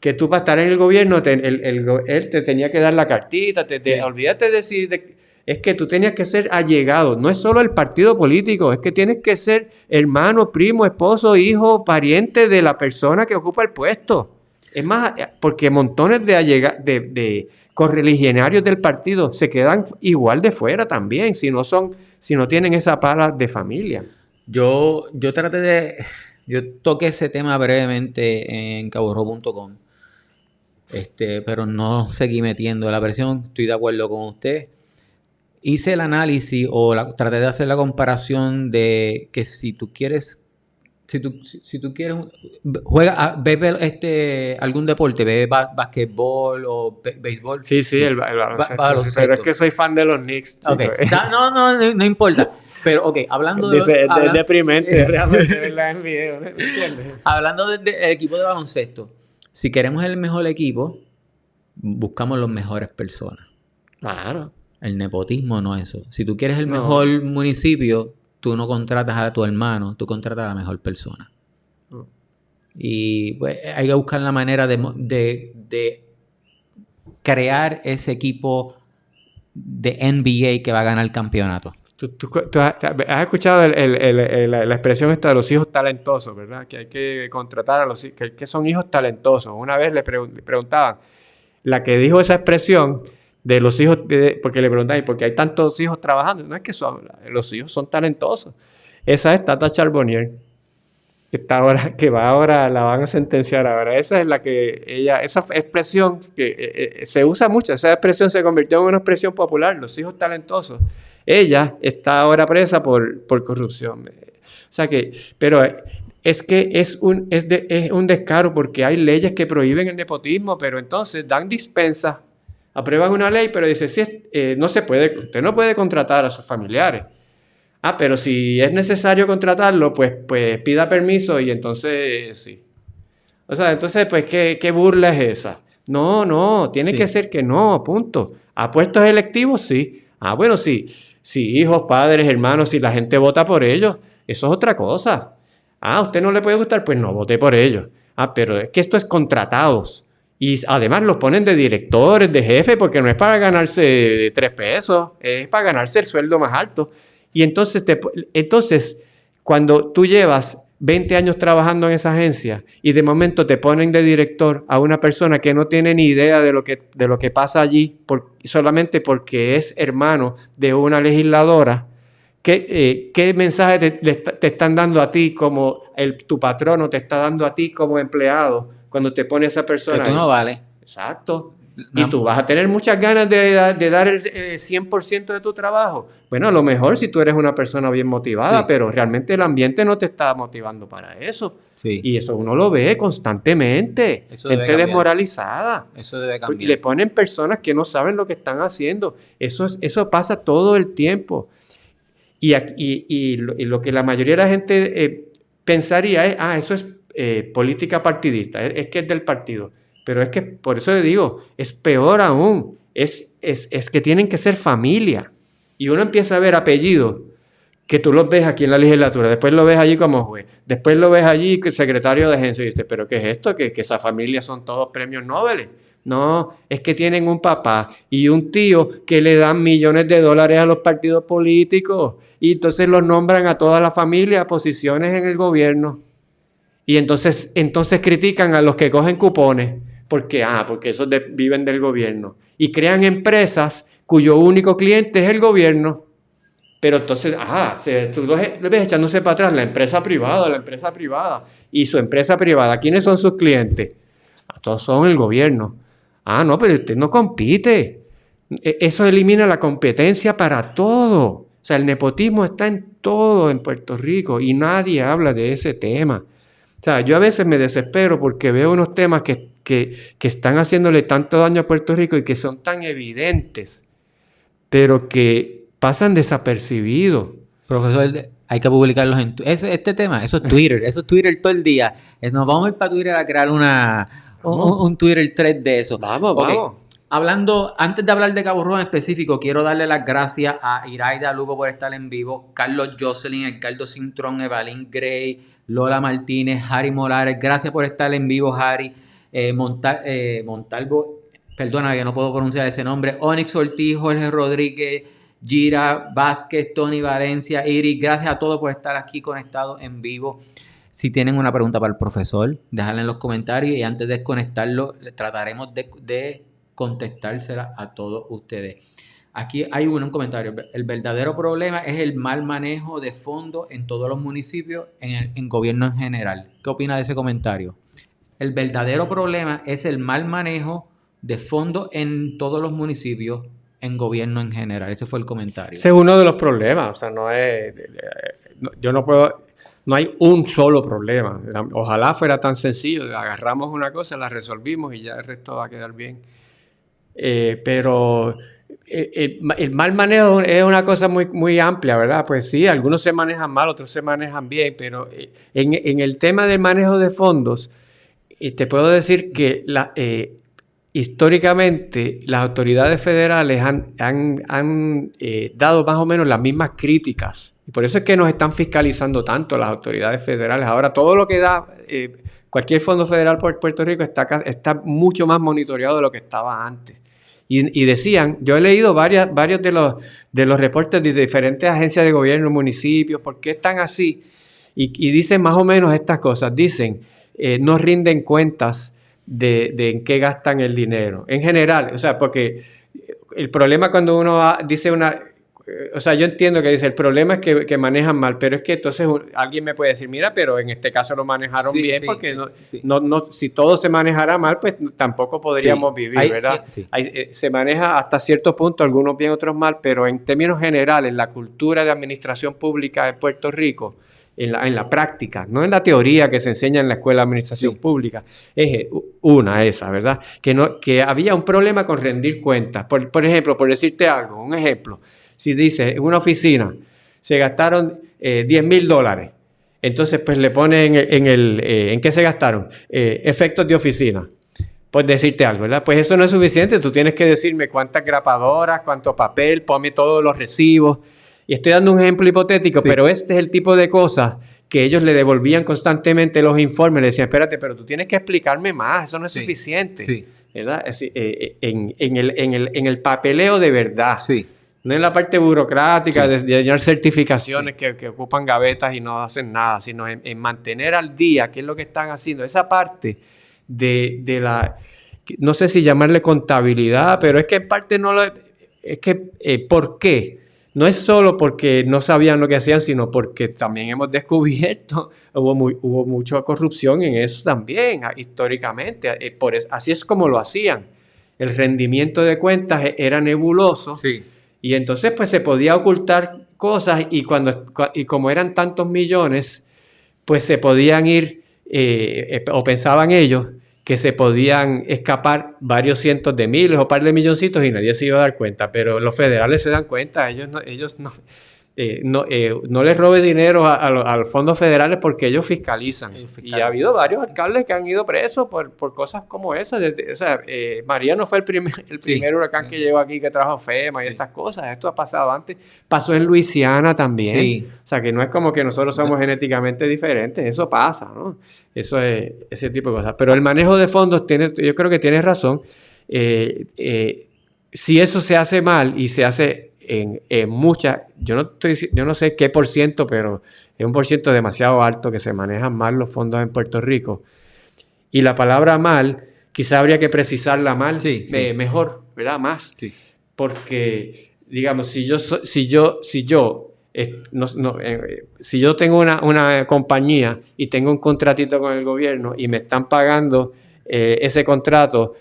que tú para estar en el gobierno, él te tenía que dar la cartita, olvídate de decir... Es que tú tenías que ser allegado. No es solo el partido político, es que tienes que ser hermano, primo, esposo, hijo, pariente de la persona que ocupa el puesto. Es más, porque montones de correligionarios del partido se quedan igual de fuera también, si no tienen esa pala de familia. Yo toqué ese tema brevemente en caborro.com, pero no seguí metiendo la presión. Estoy de acuerdo con usted. Hice el análisis traté de hacer la comparación de que si tú quieres ve algún deporte, ve basquetbol o béisbol. Sí, el baloncesto. Pero es que soy fan de los Knicks. Okay. No importa. Pero, hablando de... Es deprimente realmente verla en video, ¿no? ¿Entiendes? Hablando del equipo de baloncesto, si queremos el mejor equipo, buscamos las mejores personas. Claro. El nepotismo no es eso. Si tú quieres el mejor municipio, tú no contratas a tu hermano, tú contratas a la mejor persona. Y pues hay que buscar la manera de crear ese equipo de NBA que va a ganar el campeonato. Tú has escuchado la expresión esta de los hijos talentosos, ¿verdad? Que hay que contratar a los hijos, que son hijos talentosos. Una vez le preguntaban, la que dijo esa expresión de los hijos, porque le preguntan, ¿por qué hay tantos hijos trabajando? No es que los hijos son talentosos. Esa es Tata Charbonnier. que está ahora, que va ahora, la van a sentenciar ahora. Esa es la que esa expresión que se usa mucho, esa expresión se convirtió en una expresión popular, los hijos talentosos. Ella está ahora presa por corrupción. O sea que, pero es que es un descaro porque hay leyes que prohíben el nepotismo, pero entonces dan dispensas, aprueban una ley, pero dice, sí, no se puede, usted no puede contratar a sus familiares. Ah, pero si es necesario contratarlo, pues pida permiso y entonces sí. O sea, entonces, pues, ¿qué burla es esa? No, tiene que ser que no, punto. ¿A puestos electivos? Sí. Ah, bueno, sí. Si hijos, padres, hermanos, si la gente vota por ellos, eso es otra cosa. Ah, ¿a usted no le puede gustar? Pues no, voté por ellos. Ah, pero es que esto es contratados. Y además los ponen de directores, de jefe, porque no es para ganarse 3 pesos, es para ganarse el sueldo más alto. Y entonces, cuando tú llevas 20 años trabajando en esa agencia y de momento te ponen de director a una persona que no tiene ni idea de lo que pasa allí, solamente porque es hermano de una legisladora, ¿qué mensaje te están dando a ti como tu patrono te está dando a ti como empleado cuando te pone esa persona? Que tú no vales. Exacto. Y tú vas a tener muchas ganas de dar el 100% de tu trabajo. Bueno, a lo mejor si tú eres una persona bien motivada, pero realmente el ambiente no te está motivando para eso. Sí. Y eso uno lo ve constantemente. Gente desmoralizada. Eso debe cambiar. Le ponen personas que no saben lo que están haciendo. Eso pasa todo el tiempo. Y lo que la mayoría de la gente pensaría es, eso es política partidista, es que es del partido. Pero es que, por eso le digo, es peor aún, es que tienen que ser familia. Y uno empieza a ver apellidos que tú los ves aquí en la legislatura, después lo ves allí como juez, después lo ves allí como secretario de agencia y dices, ¿pero qué es esto? Que esa familia son todos premios Nobel. No, es que tienen un papá y un tío que le dan millones de dólares a los partidos políticos y entonces los nombran a toda la familia a posiciones en el gobierno. Y entonces critican a los que cogen cupones. Porque esos viven del gobierno. Y crean empresas cuyo único cliente es el gobierno. Pero entonces, tú lo ves echándose para atrás, la empresa privada. Y su empresa privada, ¿quiénes son sus clientes? Todos son el gobierno. No, pero usted no compite. Eso elimina la competencia para todo. O sea, el nepotismo está en todo en Puerto Rico y nadie habla de ese tema. O sea, yo a veces me desespero porque veo unos temas que están haciéndole tanto daño a Puerto Rico y que son tan evidentes, pero que pasan desapercibidos. Profesor, hay que publicarlos en este tema, eso es Twitter todo el día. Nos vamos a ir para Twitter a crear un Twitter thread de eso. Vamos. Antes de hablar de Cabo Rojo en específico, quiero darle las gracias a Iraida Lugo por estar en vivo, Carlos Jocelyn, Edgardo Cintrón, Evalín Gray, Lola Martínez, Harry Morales, gracias por estar en vivo, Harry. Montalvo, perdona que no puedo pronunciar ese nombre, Onyx Ortiz, Jorge Rodríguez, Gira Vázquez, Tony Valencia, Iris, gracias a todos por estar aquí conectados en vivo. Si tienen una pregunta para el profesor, déjala en los comentarios y antes de desconectarlo, trataremos de contestársela a todos ustedes. Aquí hay un comentario. El verdadero problema es el mal manejo de fondos en todos los municipios, en gobierno en general. ¿Qué opina de ese comentario? El verdadero problema es el mal manejo de fondos en todos los municipios, en gobierno en general. Ese fue el comentario. Ese es uno de los problemas. O sea, no hay un solo problema. Ojalá fuera tan sencillo. Agarramos una cosa, la resolvimos y ya el resto va a quedar bien. Pero el mal manejo es una cosa muy, muy amplia, ¿verdad? Pues sí, algunos se manejan mal, otros se manejan bien, pero en el tema del manejo de fondos, te puedo decir que históricamente las autoridades federales han dado más o menos las mismas críticas. Y por eso es que nos están fiscalizando tanto las autoridades federales. Ahora todo lo que da cualquier fondo federal por Puerto Rico está mucho más monitoreado de lo que estaba antes. Y decían, yo he leído varios de los reportes de diferentes agencias de gobierno, municipios, ¿por qué están así? Y dicen más o menos estas cosas. Dicen, no rinden cuentas de en qué gastan el dinero. En general, o sea, porque el problema cuando uno dice o sea, yo entiendo que dice, el problema es que manejan mal, pero es que entonces alguien me puede decir, mira, pero en este caso lo manejaron bien, porque si todo se manejara mal, pues tampoco podríamos vivir, ¿verdad? Se maneja hasta cierto punto, algunos bien, otros mal, pero en términos generales, la cultura de administración pública de Puerto Rico, en la práctica, no en la teoría que se enseña en la escuela de administración pública, es esa, ¿verdad? Que había un problema con rendir cuentas. Por ejemplo, por decirte algo, un ejemplo, si dice, en una oficina se gastaron $10,000, entonces pues le ponen ¿en qué se gastaron? Efectos de oficina. Pues decirte algo, ¿verdad? Pues eso no es suficiente, tú tienes que decirme cuántas grapadoras, cuánto papel, ponme todos los recibos. Y estoy dando un ejemplo hipotético, pero este es el tipo de cosas que ellos le devolvían constantemente los informes. Le decían, espérate, pero tú tienes que explicarme más, eso no es suficiente. ¿Verdad? En el papeleo de verdad. No en la parte burocrática de llenar certificaciones que ocupan gavetas y no hacen nada, sino en mantener al día qué es lo que están haciendo. Esa parte de la, no sé si llamarle contabilidad, pero es que en parte no lo... Es que, ¿por qué? No es solo porque no sabían lo que hacían, sino porque también hemos descubierto, hubo mucha corrupción en eso también, históricamente. Así es como lo hacían. El rendimiento de cuentas era nebuloso. Y entonces pues se podía ocultar cosas y como eran tantos millones, pues se podían ir, o pensaban ellos, que se podían escapar varios cientos de miles o par de milloncitos y nadie se iba a dar cuenta. Pero los federales se dan cuenta, ellos no les robe dinero a los fondos federales porque ellos fiscalizan. Y ha habido varios alcaldes que han ido presos por cosas como esas. María no fue el primer huracán que llegó aquí que trajo FEMA y estas cosas. Esto ha pasado antes. Pasó en Luisiana también. O sea, que no es como que nosotros somos genéticamente diferentes. Eso pasa, ¿no? Eso es ese tipo de cosas. Pero el manejo de fondos, yo creo que tienes razón. Si eso se hace mal y se hace en muchas, yo no sé qué por ciento, pero es un por ciento demasiado alto que se manejan mal los fondos en Puerto Rico. Y la palabra mal, quizá habría que precisarla mejor, ¿verdad? Más. Porque, digamos, si yo tengo una compañía y tengo un contratito con el gobierno y me están pagando ese contrato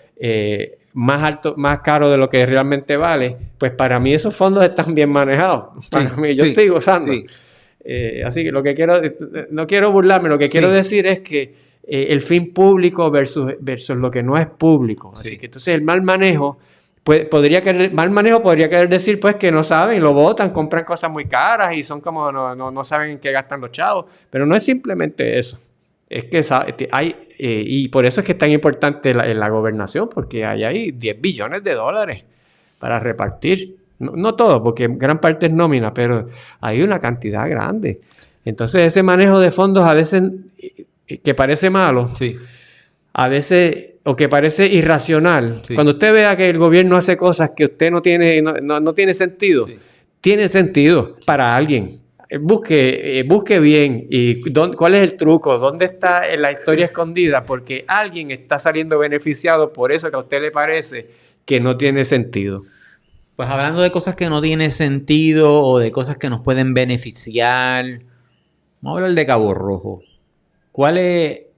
más alto, más caro de lo que realmente vale, pues para mí esos fondos están bien manejados. Para mí, yo estoy gozando. Así que no quiero burlarme, lo que quiero decir es que el fin público versus lo que no es público. Así que entonces el mal manejo podría querer decir pues que no saben, lo botan, compran cosas muy caras y son como no saben en qué gastan los chavos, pero no es simplemente eso. Es que hay, y por eso es que es tan importante la gobernación, porque hay $10 billones para repartir. No todo, porque gran parte es nómina, pero hay una cantidad grande. Entonces ese manejo de fondos a veces que parece malo, a veces, o que parece irracional. Cuando usted vea que el gobierno hace cosas que usted no tiene sentido, tiene sentido para alguien. Busque bien y cuál es el truco, dónde está la historia escondida, porque alguien está saliendo beneficiado por eso que a usted le parece que no tiene sentido. Pues hablando de cosas que no tienen sentido o de cosas que nos pueden beneficiar, vamos a hablar de Cabo Rojo. ¿Cuál es,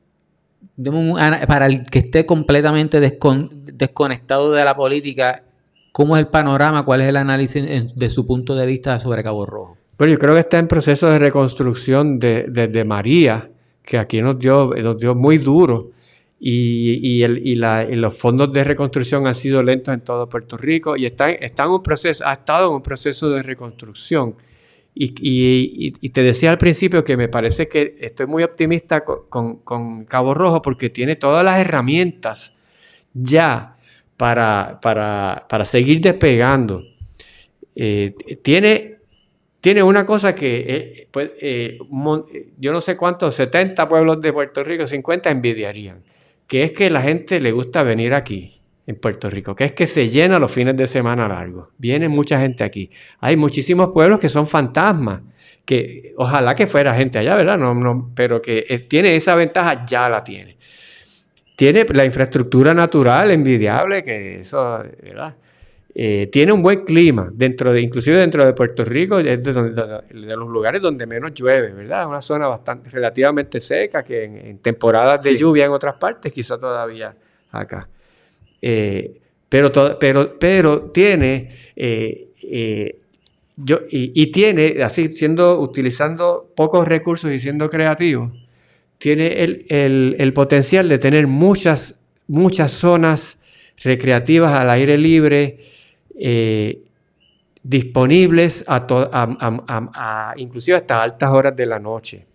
para el que esté completamente desconectado de la política, cómo es el panorama, cuál es el análisis de su punto de vista sobre Cabo Rojo? Bueno, yo creo que está en proceso de reconstrucción desde María, que aquí nos dio muy duro, y los fondos de reconstrucción han sido lentos en todo Puerto Rico y ha estado en un proceso de reconstrucción. Y te decía al principio que me parece que estoy muy optimista con Cabo Rojo porque tiene todas las herramientas ya para seguir despegando. Tiene una cosa que yo no sé cuántos, 70 pueblos de Puerto Rico, 50 envidiarían, que es que la gente le gusta venir aquí, en Puerto Rico, que es que se llena los fines de semana largos. Viene mucha gente aquí. Hay muchísimos pueblos que son fantasmas, que ojalá que fuera gente allá, ¿verdad? Pero que tiene esa ventaja, ya la tiene. Tiene la infraestructura natural envidiable, que eso, ¿verdad? tiene un buen clima, inclusive dentro de Puerto Rico, es de los lugares donde menos llueve, ¿verdad? Es una zona relativamente seca, que en temporadas de lluvia en otras partes, quizá todavía acá. Pero tiene, tiene, así, utilizando pocos recursos y siendo creativo, tiene el potencial de tener muchas zonas recreativas al aire libre, disponibles inclusive hasta altas horas de la noche.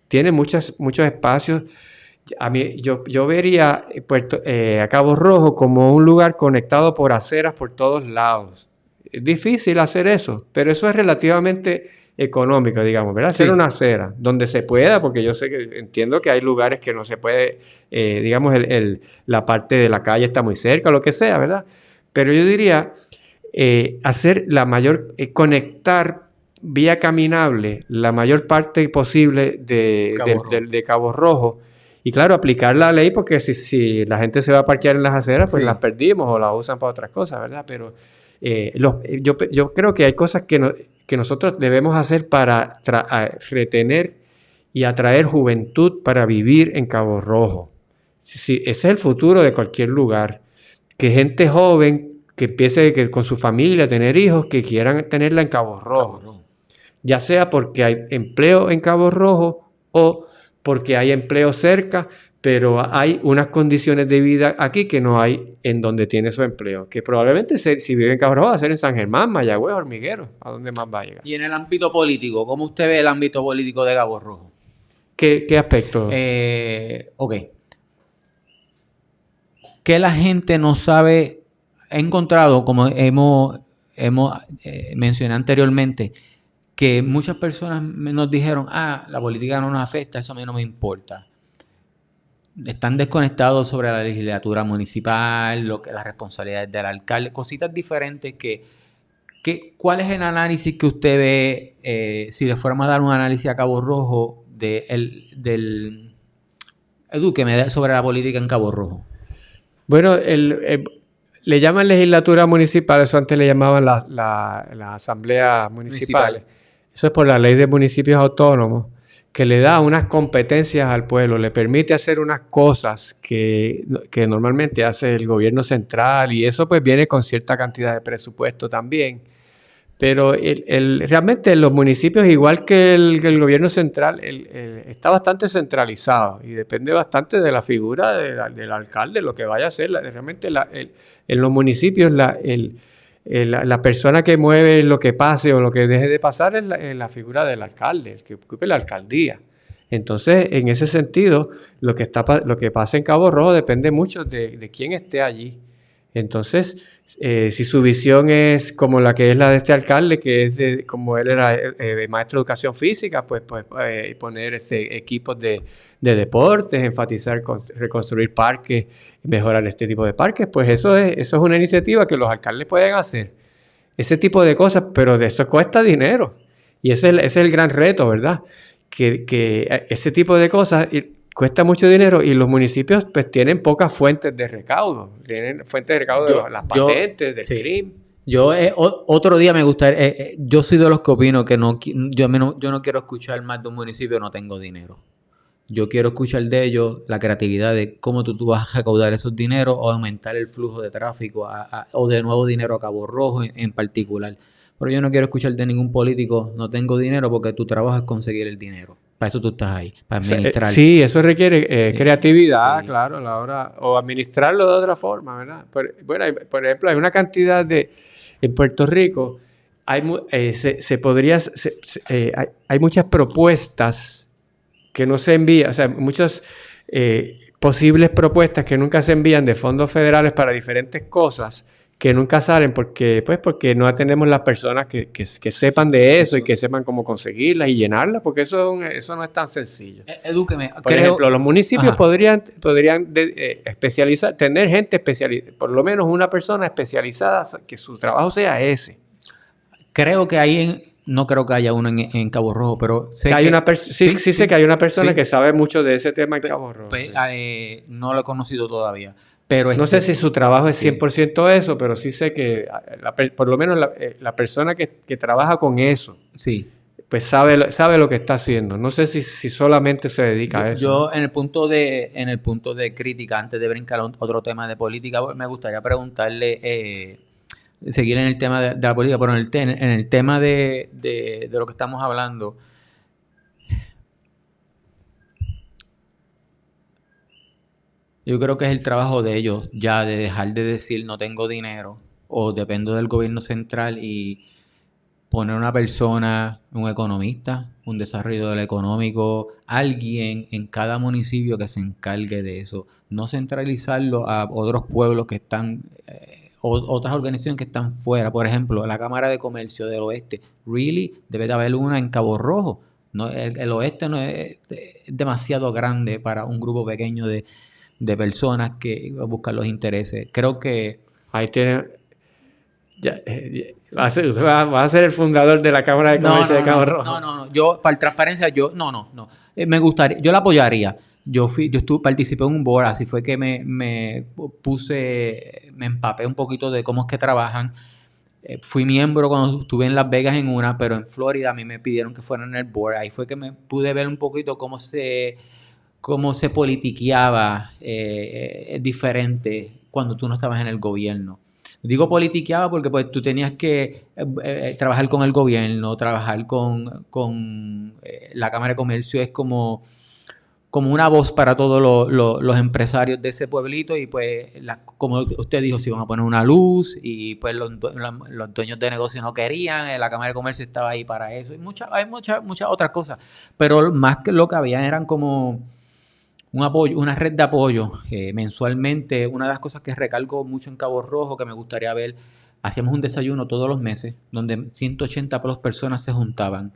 Tiene muchos espacios. Yo vería a Cabo Rojo como un lugar conectado por aceras por todos lados. Es difícil hacer eso, pero eso es relativamente económico, digamos, ¿verdad? Hacer una acera donde se pueda, porque yo entiendo que hay lugares que no se puede, digamos, la parte de la calle está muy cerca, lo que sea, ¿verdad? Pero yo diría conectar vía caminable la mayor parte posible de Cabo Rojo. Y claro, aplicar la ley, porque si la gente se va a parquear en las aceras, pues las perdimos o las usan para otras cosas, ¿verdad? Pero yo creo que hay cosas que nosotros debemos hacer para retener y atraer juventud para vivir en Cabo Rojo. Ese es el futuro de cualquier lugar. Que gente joven que empiece con su familia a tener hijos, que quieran tenerla en Cabo Rojo. Ya sea porque hay empleo en Cabo Rojo o porque hay empleo cerca, pero hay unas condiciones de vida aquí que no hay en donde tiene su empleo. Que probablemente si vive en Cabo Rojo va a ser en San Germán, Mayagüez, Hormiguero, ¿a dónde más va a llegar? Y en el ámbito político, ¿cómo usted ve el ámbito político de Cabo Rojo? ¿Qué aspecto? Ok. Que la gente no sabe, he encontrado, como hemos mencionado anteriormente, que muchas personas nos dijeron, la política no nos afecta, eso a mí no me importa. Están desconectados sobre la legislatura municipal, las responsabilidades del alcalde, cositas diferentes ¿cuál es el análisis que usted ve, si le fuéramos a dar un análisis a Cabo Rojo, edúqueme sobre la política en Cabo Rojo? Bueno, le llaman legislatura municipal, eso antes le llamaban la asamblea municipal. Eso es por la ley de municipios autónomos, que le da unas competencias al pueblo, le permite hacer unas cosas que normalmente hace el gobierno central, y eso pues viene con cierta cantidad de presupuesto también. Pero realmente los municipios, igual que el gobierno central, está bastante centralizado y depende bastante de la figura del alcalde, lo que vaya a hacer. Realmente en los municipios la persona que mueve lo que pase o lo que deje de pasar es la figura del alcalde, el que ocupe la alcaldía. Entonces, en ese sentido, lo que pasa en Cabo Rojo depende mucho de quién esté allí. Entonces, si su visión es como la que es la de este alcalde, que es como él era maestro de educación física, pues poner equipos de deportes, enfatizar reconstruir parques, mejorar este tipo de parques, pues eso es una iniciativa que los alcaldes pueden hacer. Ese tipo de cosas, pero de eso cuesta dinero. Y ese es el gran reto, ¿verdad? Que ese tipo de cosas cuesta mucho dinero y los municipios pues tienen pocas fuentes de recaudo. Tienen fuentes de recaudo de las patentes, del crimen. Otro día me gustaría... yo soy de los que opino que yo no quiero escuchar más de un municipio, no tengo dinero. Yo quiero escuchar de ellos la creatividad de cómo tú vas a recaudar esos dineros o aumentar el flujo de tráfico o de nuevo dinero a Cabo Rojo en particular. Pero yo no quiero escuchar de ningún político, no tengo dinero, porque tu trabajo es conseguir el dinero. Para eso tú estás ahí, para administrar. Sí, eso requiere creatividad, sí. Claro, a la hora, o administrarlo de otra forma, ¿verdad? Por ejemplo, hay una cantidad en Puerto Rico, hay muchas propuestas que no se envían, o sea, muchas posibles propuestas que nunca se envían de fondos federales para diferentes cosas, que nunca salen porque no tenemos las personas que sepan de eso y que sepan cómo conseguirlas y llenarlas, porque eso no es tan sencillo. Edúqueme. Por ejemplo, los municipios podrían especializar, tener gente especializada, por lo menos una persona especializada que su trabajo sea ese. Creo que no creo que haya uno en Cabo Rojo, pero sé sé que hay una persona que sabe mucho de ese tema en Cabo Rojo. No lo he conocido todavía. Pero no sé si su trabajo es sí. 100% eso, pero sí sé que por lo menos la persona que trabaja con eso, sí. pues sabe lo que está haciendo. No sé si solamente se dedica a eso. Yo en el punto de crítica, antes de brincar a otro tema de política, me gustaría preguntarle, seguir en el tema de la política, pero en el tema de lo que estamos hablando. Yo creo que es el trabajo de ellos ya de dejar de decir no tengo dinero o dependo del gobierno central y poner una persona, un economista, un desarrollador económico, alguien en cada municipio que se encargue de eso. No centralizarlo a otros pueblos que están, otras organizaciones que están fuera. Por ejemplo, la Cámara de Comercio del Oeste. Really, debe de haber una en Cabo Rojo. No, el oeste no es demasiado grande para un grupo pequeño de personas que buscan los intereses. Creo que... Ahí tiene... Va a ser el fundador de la Cámara de Comercio de Cabo Rojo. No. Yo, para transparencia, no. Me gustaría, yo la apoyaría. Participé en un board, así fue que me empapé un poquito de cómo es que trabajan. Fui miembro cuando estuve en Las Vegas en una, pero en Florida a mí me pidieron que fuera en el board. Ahí fue que me pude ver un poquito cómo se politiqueaba diferente cuando tú no estabas en el gobierno. Digo politiqueaba porque pues tú tenías que trabajar con el gobierno, trabajar con la Cámara de Comercio, es como una voz para todos los empresarios de ese pueblito y pues como usted dijo, si iban a poner una luz y pues los dueños de negocio no querían, la Cámara de Comercio estaba ahí para eso. Hay muchas otras cosas, pero más que lo que había eran como un apoyo, una red de apoyo mensualmente. Una de las cosas que recalco mucho en Cabo Rojo que me gustaría ver, hacíamos un desayuno todos los meses donde 180 personas se juntaban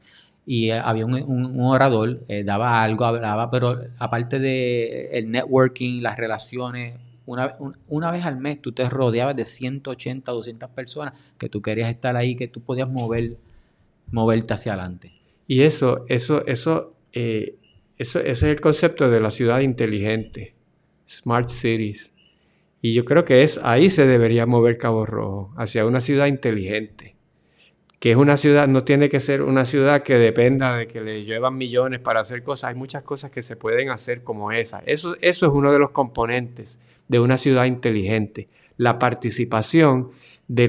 y había un orador, daba algo, hablaba, pero aparte de el networking, las relaciones, una vez al mes tú te rodeabas de 180, 200 personas que tú querías estar ahí, que tú podías moverte hacia adelante. Y ese es el concepto de la ciudad inteligente, Smart Cities. Y yo creo que ahí se debería mover Cabo Rojo, hacia una ciudad inteligente. Que es una ciudad, no tiene que ser una ciudad que dependa de que le llevan millones para hacer cosas. Hay muchas cosas que se pueden hacer como esa. Eso es uno de los componentes de una ciudad inteligente. La participación de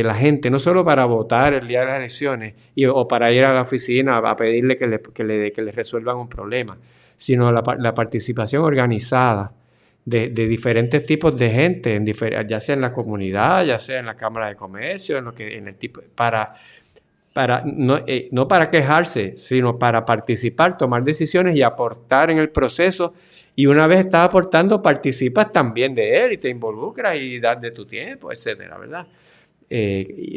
la gente, no solo para votar el día de las elecciones o para ir a la oficina a pedirle que le resuelvan un problema, sino la participación organizada de diferentes tipos de gente, ya sea en la comunidad, ya sea en la Cámara de Comercio, no para quejarse, sino para participar, tomar decisiones y aportar en el proceso. Y una vez estás aportando, participas también de él y te involucras y das de tu tiempo, etcétera, ¿verdad?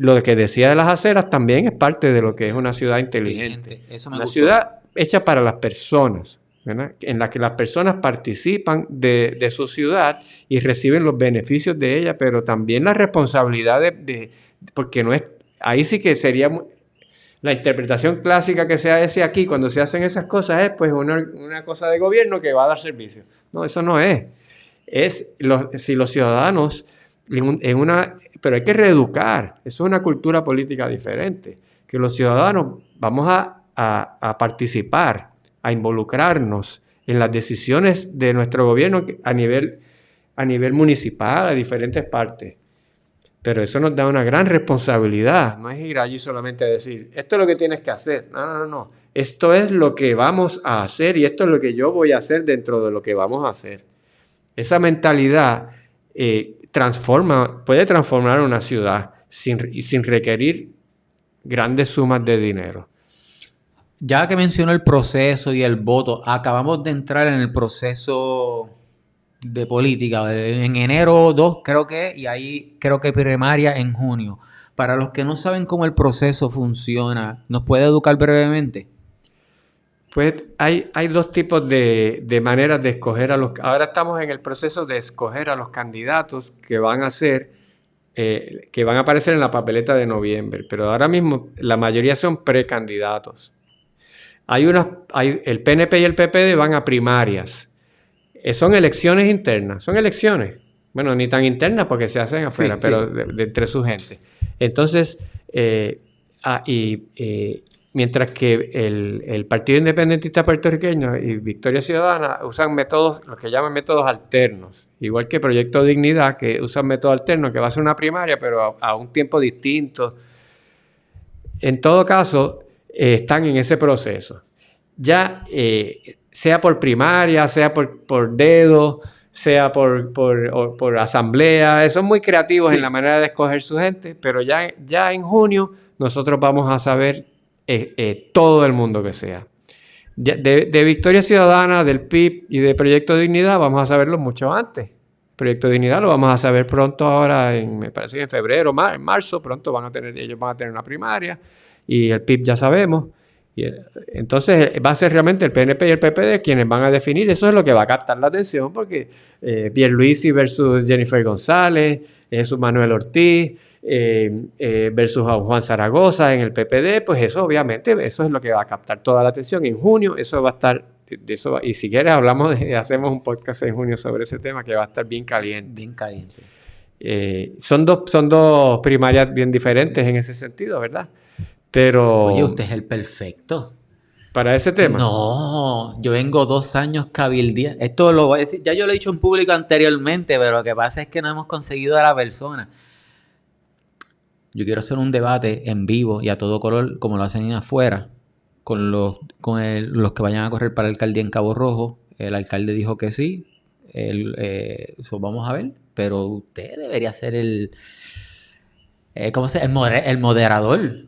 Lo que decía de las aceras también es parte de lo que es una ciudad inteligente. Eso me una gustó. Ciudad hecha para las personas, ¿verdad? En la que las personas participan de su ciudad y reciben los beneficios de ella, pero también la responsabilidad porque no es, ahí sí que sería la interpretación clásica que se hace aquí cuando se hacen esas cosas es pues una cosa de gobierno que va a dar servicio. No, eso no es. Si los ciudadanos pero hay que reeducar. Eso es una cultura política diferente. Que los ciudadanos vamos a participar, a involucrarnos en las decisiones de nuestro gobierno a nivel municipal, a diferentes partes. Pero eso nos da una gran responsabilidad. No es ir allí solamente a decir, esto es lo que tienes que hacer. No. Esto es lo que vamos a hacer y esto es lo que yo voy a hacer dentro de lo que vamos a hacer. Esa mentalidad puede transformar una ciudad sin requerir grandes sumas de dinero. Ya que mencionó el proceso y el voto, acabamos de entrar en el proceso de política en enero 2 creo que, y ahí creo que primaria en junio. Para los que no saben cómo el proceso funciona, ¿nos puede educar brevemente? Pues hay dos tipos de maneras de escoger ahora estamos en el proceso de escoger a los candidatos que van a aparecer en la papeleta de noviembre, pero ahora mismo la mayoría son precandidatos. El PNP y el PPD van a primarias. Son elecciones internas, son elecciones. Bueno, ni tan internas porque se hacen afuera, pero de entre su gente. Entonces, mientras que el Partido Independentista Puertorriqueño y Victoria Ciudadana usan métodos, lo que llaman métodos alternos, igual que Proyecto Dignidad, que usan métodos alternos, que va a ser una primaria, pero a un tiempo distinto. En todo caso, están en ese proceso. Ya sea por primaria, sea por dedo, sea por asamblea, son muy creativos en la manera de escoger su gente, pero ya en junio nosotros vamos a saber todo el mundo que sea. De Victoria Ciudadana, del PIB y de Proyecto Dignidad vamos a saberlo mucho antes. Proyecto Dignidad lo vamos a saber pronto ahora, me parece que en febrero, en marzo, pronto ellos van a tener una primaria, y el PIB ya sabemos. Y entonces va a ser realmente el PNP y el PPD quienes van a definir. Eso es lo que va a captar la atención, porque Pierluisi versus Jennifer González, Jesús Manuel Ortiz, versus a Juan Zaragoza en el PPD, pues eso obviamente, eso es lo que va a captar toda la atención. En junio eso va a estar, y si quieres hacemos un podcast en junio sobre ese tema que va a estar bien caliente. Bien caliente. Son dos primarias bien diferentes en ese sentido, ¿verdad? Pero... Oye, usted es el perfecto. ¿Para ese tema? No, yo vengo 2 años cabildeando. Esto lo voy a decir, ya yo lo he dicho en público anteriormente, pero lo que pasa es que no hemos conseguido a la persona. Yo quiero hacer un debate en vivo y a todo color, como lo hacen afuera, con los que vayan a correr para la alcaldía en Cabo Rojo. El alcalde dijo que sí. Vamos a ver, pero usted debería ser el moderador.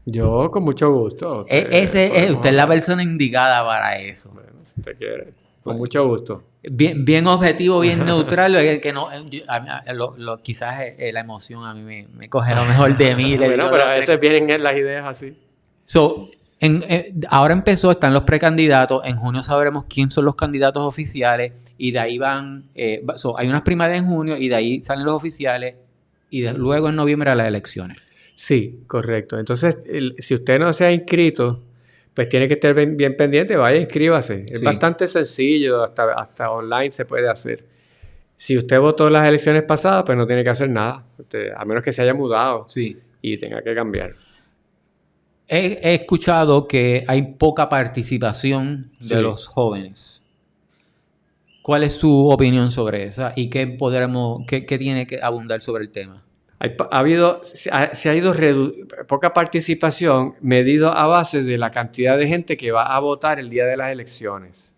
Yo con mucho gusto. Usted es la persona indicada para eso. Bueno, si usted quiere. Con mucho gusto. Bien objetivo, bien neutral. Que no, quizás la emoción a mí me coge lo mejor de mí. Bueno, pero a veces vienen las ideas así. Ahora están los precandidatos. En junio sabremos quién son los candidatos oficiales. Y de ahí van... hay unas primarias en junio y de ahí salen los oficiales. Y luego en noviembre a las elecciones. Sí, correcto. Entonces, si usted no se ha inscrito, pues tiene que estar bien pendiente, vaya, inscríbase. Es bastante sencillo, hasta online se puede hacer. Si usted votó en las elecciones pasadas, pues no tiene que hacer nada, a menos que se haya mudado y tenga que cambiar. He escuchado que hay poca participación de los jóvenes. ¿Cuál es su opinión sobre esa? ¿Y qué tiene que abundar sobre el tema? Se ha ido poca participación medido a base de la cantidad de gente que va a votar el día de las elecciones.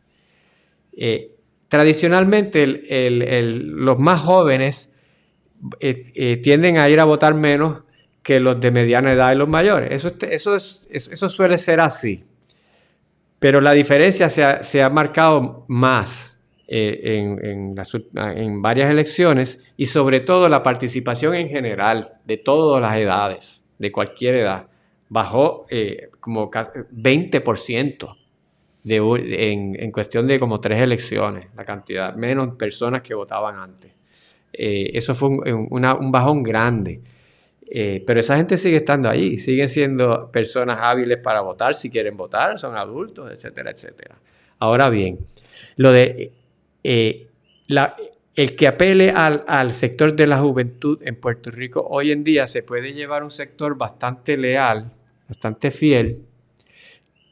Tradicionalmente, los más jóvenes tienden a ir a votar menos que los de mediana edad y los mayores. Eso suele ser así. Pero la diferencia se ha marcado más en varias elecciones, y sobre todo la participación en general de todas las edades, de cualquier edad, bajó como 20% en cuestión de como 3 elecciones, la cantidad, menos personas que votaban antes. Eso fue un bajón grande. Pero esa gente sigue estando ahí, siguen siendo personas hábiles para votar, si quieren votar, son adultos, etcétera, etcétera. Ahora bien, el que apele al sector de la juventud en Puerto Rico hoy en día se puede llevar un sector bastante leal, bastante fiel,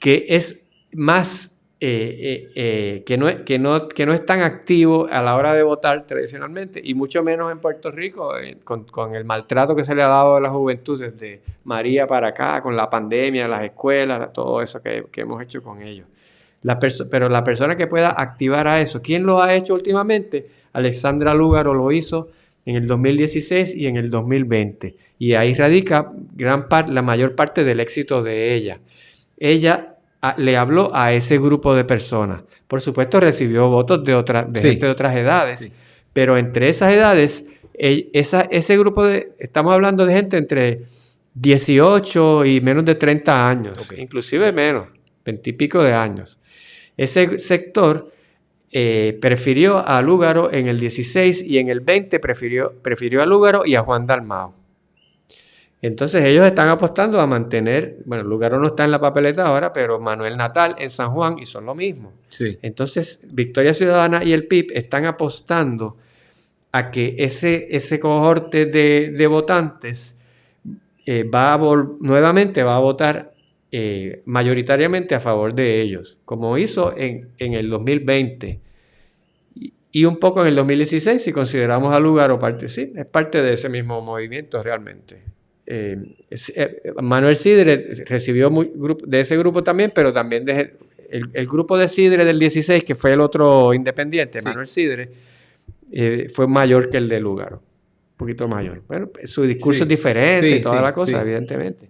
que es más que no es tan activo a la hora de votar tradicionalmente, y mucho menos en Puerto Rico con el maltrato que se le ha dado a la juventud desde María para acá, con la pandemia, las escuelas, todo eso que hemos hecho con ellos. Pero la persona que pueda activar a eso, ¿quién lo ha hecho últimamente? Alexandra Lúgaro lo hizo en el 2016 y en el 2020. Y ahí radica la mayor parte del éxito de ella. Ella le habló a ese grupo de personas. Por supuesto, recibió votos de gente de otras edades. Pero entre esas edades, ese grupo estamos hablando de gente entre 18 y menos de 30 años. Inclusive menos, 20 y pico de años. Ese sector prefirió a Lúgaro en el 16 y en el 20 prefirió a Lúgaro y a Juan Dalmau. Entonces ellos están apostando a mantener, bueno, Lúgaro no está en la papeleta ahora, pero Manuel Natal en San Juan hizo lo mismo. Entonces Victoria Ciudadana y el PIB están apostando a que ese cohorte de votantes nuevamente va a votar mayoritariamente a favor de ellos, como hizo en el 2020 y un poco en el 2016, si consideramos a Lugaro parte, sí, es parte de ese mismo movimiento realmente. Manuel Sidre recibió de ese grupo también, pero también el grupo de Sidre del 16, que fue el otro independiente, sí. Manuel Sidre, fue mayor que el de Lugaro, un poquito mayor. Bueno, su discurso es diferente y toda la cosa, evidentemente.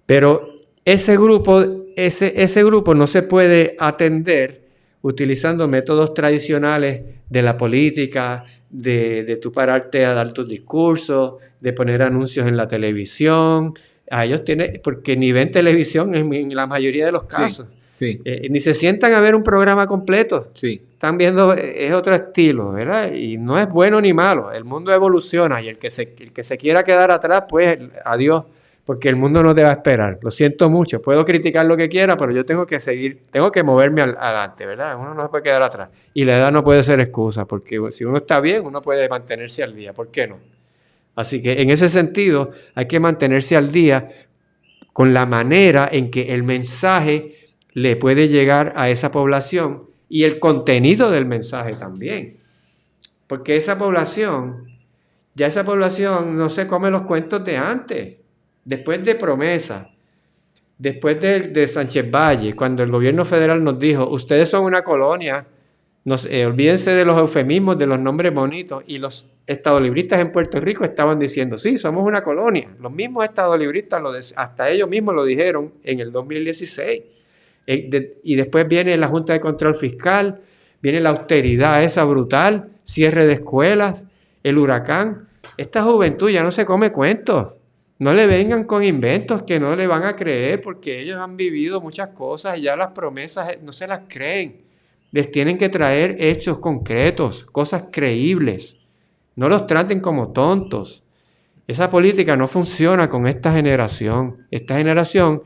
Pero ese grupo no se puede atender utilizando métodos tradicionales de la política, de tú pararte a dar tus discursos, de poner anuncios en la televisión. A ellos porque ni ven televisión en la mayoría de los casos. Sí. Ni se sientan a ver un programa completo. Sí. Están viendo, es otro estilo, ¿verdad? Y no es bueno ni malo. El mundo evoluciona y el que se quiera quedar atrás, pues adiós. Porque el mundo no te va a esperar. Lo siento mucho. Puedo criticar lo que quiera, pero yo tengo que seguir, tengo que moverme adelante, ¿verdad? Uno no se puede quedar atrás. Y la edad no puede ser excusa, porque si uno está bien, uno puede mantenerse al día. ¿Por qué no? Así que en ese sentido, hay que mantenerse al día con la manera en que el mensaje le puede llegar a esa población y el contenido del mensaje también. Porque esa población no se come los cuentos de antes. Después de Promesa, después de Sánchez Valle, cuando el gobierno federal nos dijo, ustedes son una colonia, olvídense de los eufemismos, de los nombres bonitos, y los estadolibristas en Puerto Rico estaban diciendo, sí, somos una colonia. Los mismos estadolibristas, hasta ellos mismos lo dijeron en el 2016. Y después viene la Junta de Control Fiscal, viene la austeridad esa brutal, cierre de escuelas, el huracán. Esta juventud ya no se come cuentos. No le vengan con inventos que no le van a creer porque ellos han vivido muchas cosas y ya las promesas no se las creen. Les tienen que traer hechos concretos, cosas creíbles. No los traten como tontos. Esa política no funciona con esta generación. Esta generación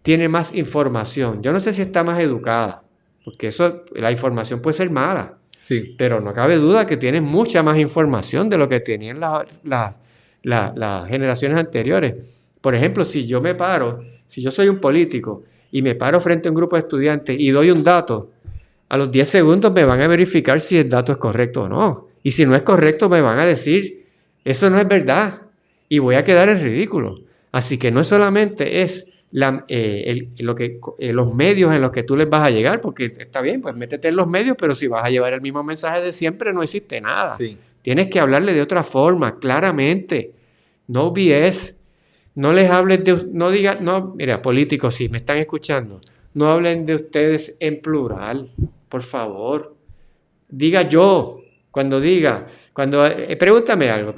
tiene más información. Yo no sé si está más educada, porque la información puede ser mala. Sí. Pero no cabe duda que tienen mucha más información de lo que tenían las generaciones anteriores. Por ejemplo, si yo soy un político y me paro frente a un grupo de estudiantes y doy un dato, a los 10 segundos me van a verificar si el dato es correcto o no. Y si no es correcto, me van a decir, eso no es verdad. Y voy a quedar en ridículo. Así que no solamente es los medios en los que tú les vas a llegar, porque está bien, pues métete en los medios, pero si vas a llevar el mismo mensaje de siempre, no existe nada. Sí. Tienes que hablarle de otra forma, claramente. No BS. No les hables mira, políticos, si me están escuchando, no hablen de ustedes en plural, por favor. Diga yo, pregúntame algo,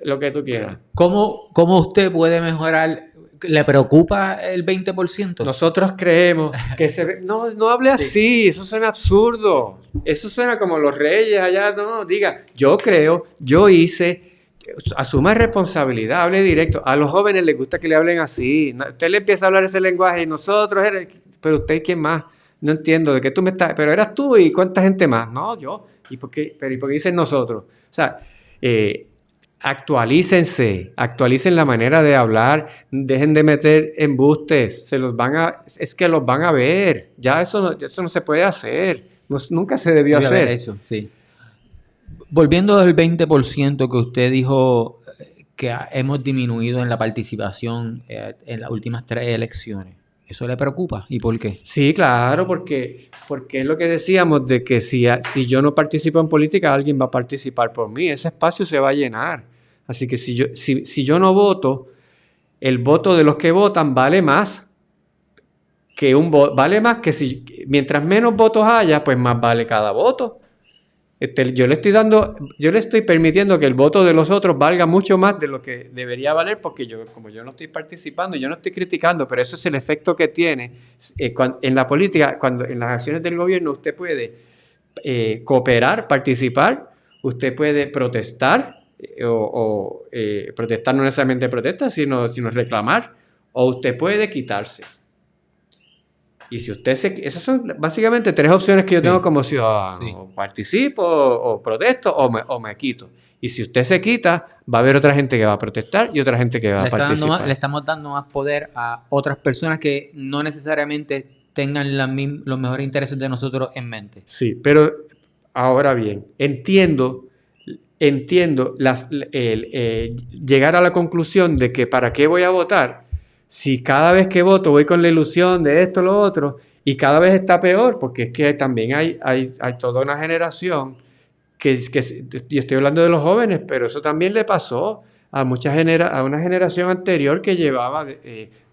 lo que tú quieras. ¿Cómo usted puede mejorar? ¿Le preocupa el 20%? Nosotros creemos que no hable así, eso suena absurdo. Eso suena como los reyes allá, no, diga, yo creo, yo hice, asuma responsabilidad, hable directo. A los jóvenes les gusta que le hablen así. Usted le empieza a hablar ese lenguaje y nosotros, pero usted, ¿quién más? No entiendo de qué tú me estás, pero eras tú y cuánta gente más. No, yo. ¿Y por qué dicen nosotros? O sea, actualicen la manera de hablar, dejen de meter embustes, es que los van a ver, ya eso no se puede hacer, nunca se debió hacer. Eso, sí. Volviendo al 20% que usted dijo que hemos disminuido en la participación en las últimas 3 elecciones, ¿eso le preocupa? ¿Y por qué? Sí, claro, porque es lo que decíamos de que si yo no participo en política, alguien va a participar por mí, ese espacio se va a llenar. Así que si yo no voto, el voto de los que votan vale más que mientras menos votos haya, pues más vale cada voto. Yo le estoy permitiendo que el voto de los otros valga mucho más de lo que debería valer, porque como yo no estoy participando, yo no estoy criticando, pero eso es el efecto que tiene en la política, cuando en las acciones del gobierno usted puede cooperar, participar, usted puede protestar, protestar no necesariamente protesta, sino reclamar, o usted puede quitarse. Y si usted esas son básicamente 3 opciones que yo tengo como ciudadano. Sí. O participo, o protesto, o me quito. Y si usted se quita, va a haber otra gente que va a protestar y otra gente que va a participar. Le estamos dando más poder a otras personas que no necesariamente tengan los mejores intereses de nosotros en mente. Sí, pero ahora bien, entiendo llegar a la conclusión de que para qué voy a votar si cada vez que voto voy con la ilusión de esto, lo otro, y cada vez está peor, porque es que también hay toda una generación que yo estoy hablando de los jóvenes, pero eso también le pasó a una generación anterior que llevaba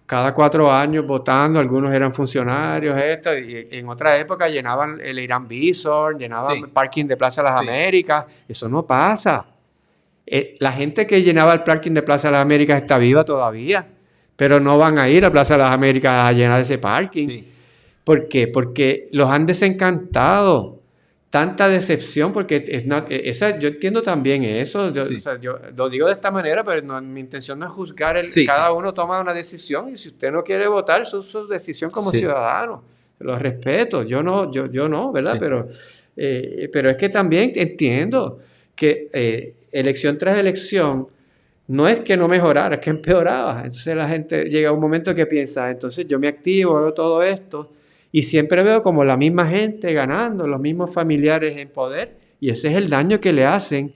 cada 4 años votando, algunos eran funcionarios, y en otra época llenaban el Irán Bithorn, llenaban el parking de Plaza de las Américas. Eso no pasa. La gente que llenaba el parking de Plaza de las Américas está viva todavía, pero no van a ir a Plaza de las Américas a llenar ese parking. Sí. ¿Por qué? Porque los han desencantado. Tanta decepción, porque yo entiendo también eso. Yo lo digo de esta manera, pero mi intención no es juzgar. Cada uno toma una decisión, y si usted no quiere votar, eso es su decisión como ciudadano. Lo respeto. Yo no, ¿verdad? Sí. Pero es que también entiendo que elección tras elección no es que no mejorara, es que empeoraba. Entonces la gente llega a un momento que piensa, entonces yo me activo, hago todo esto, y siempre veo como la misma gente ganando, los mismos familiares en poder, y ese es el daño que le hacen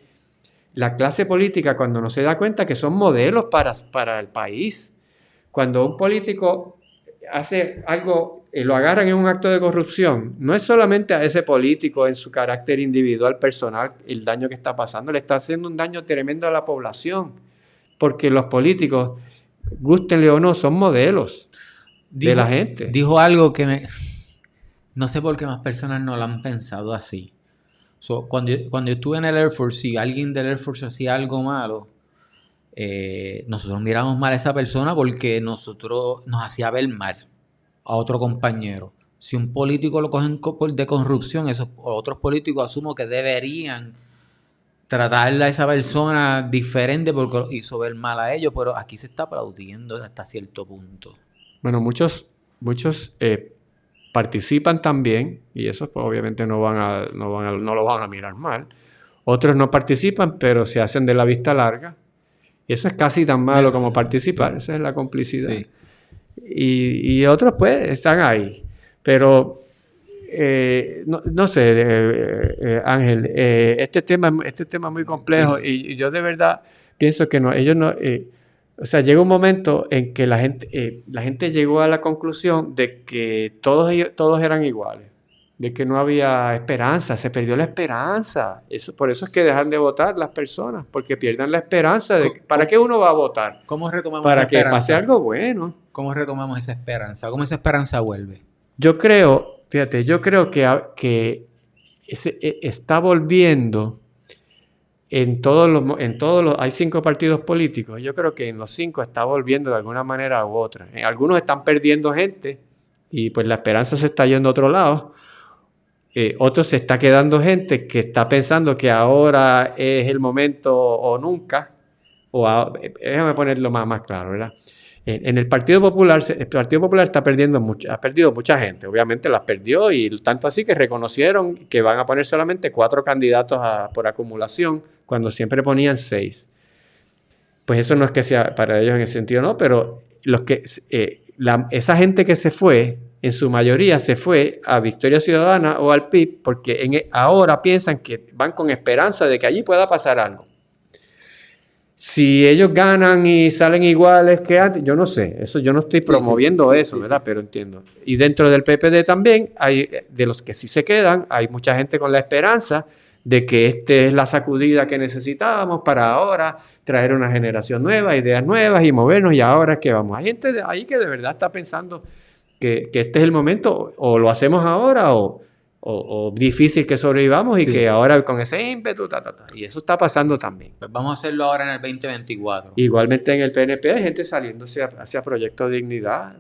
la clase política cuando no se da cuenta que son modelos para el país. Cuando un político hace algo, lo agarran en un acto de corrupción, no es solamente a ese político en su carácter individual, personal, el daño que está pasando, le está haciendo un daño tremendo a la población, porque los políticos, gústenle o no, son modelos de la gente. Dijo algo que no sé por qué más personas no lo han pensado así. Cuando yo estuve en el Air Force y alguien del Air Force hacía algo malo, nosotros miramos mal a esa persona porque nos hacía ver mal a otro compañero. Si un político lo cogen de corrupción, esos otros políticos asumo que deberían tratar a esa persona diferente porque lo hizo ver mal a ellos, pero aquí se está aplaudiendo hasta cierto punto. Bueno, muchos participan también, y eso pues, obviamente no lo van a mirar mal. Otros no participan, pero se hacen de la vista larga. Y eso es casi tan malo como participar. Esa es la complicidad. Sí. Y otros pues están ahí. Pero no sé, Ángel, este tema es muy complejo, y yo de verdad pienso que ellos no... O sea, llega un momento en que la gente llegó a la conclusión de que todos eran iguales, de que no había esperanza, se perdió la esperanza. Por eso es que dejan de votar las personas, porque pierden la esperanza. ¿Para qué uno va a votar? ¿Cómo retomamos esa esperanza? Para que pase algo bueno. ¿Cómo retomamos esa esperanza? ¿Cómo esa esperanza vuelve? Yo creo que está volviendo... En todos los hay 5 partidos políticos. Yo creo que en los 5 está volviendo de alguna manera u otra. Algunos están perdiendo gente y pues la esperanza se está yendo a otro lado. Otros se está quedando gente que está pensando que ahora es el momento o nunca. Déjame ponerlo más claro, ¿verdad? En el Partido Popular está ha perdido mucha gente. Obviamente las perdió, y tanto así que reconocieron que van a poner solamente 4 candidatos por acumulación, cuando siempre ponían 6. Pues eso no es que sea para ellos en ese sentido, no, pero esa gente que se fue, en su mayoría se fue a Victoria Ciudadana o al PIB, porque ahora piensan que van con esperanza de que allí pueda pasar algo. Si ellos ganan y salen iguales que antes, yo no sé, eso yo no estoy promoviendo eso, ¿verdad? Pero entiendo. Y dentro del PPD también, de los que sí se quedan, hay mucha gente con la esperanza de que esta es la sacudida que necesitábamos para ahora traer una generación nueva, ideas nuevas y movernos, y ahora que vamos. Hay gente ahí que de verdad está pensando que este es el momento, o lo hacemos ahora, o difícil que sobrevivamos, y que ahora con ese ímpetu, y eso está pasando también. Pues vamos a hacerlo ahora en el 2024. Igualmente en el PNP hay gente saliéndose hacia Proyecto Dignidad.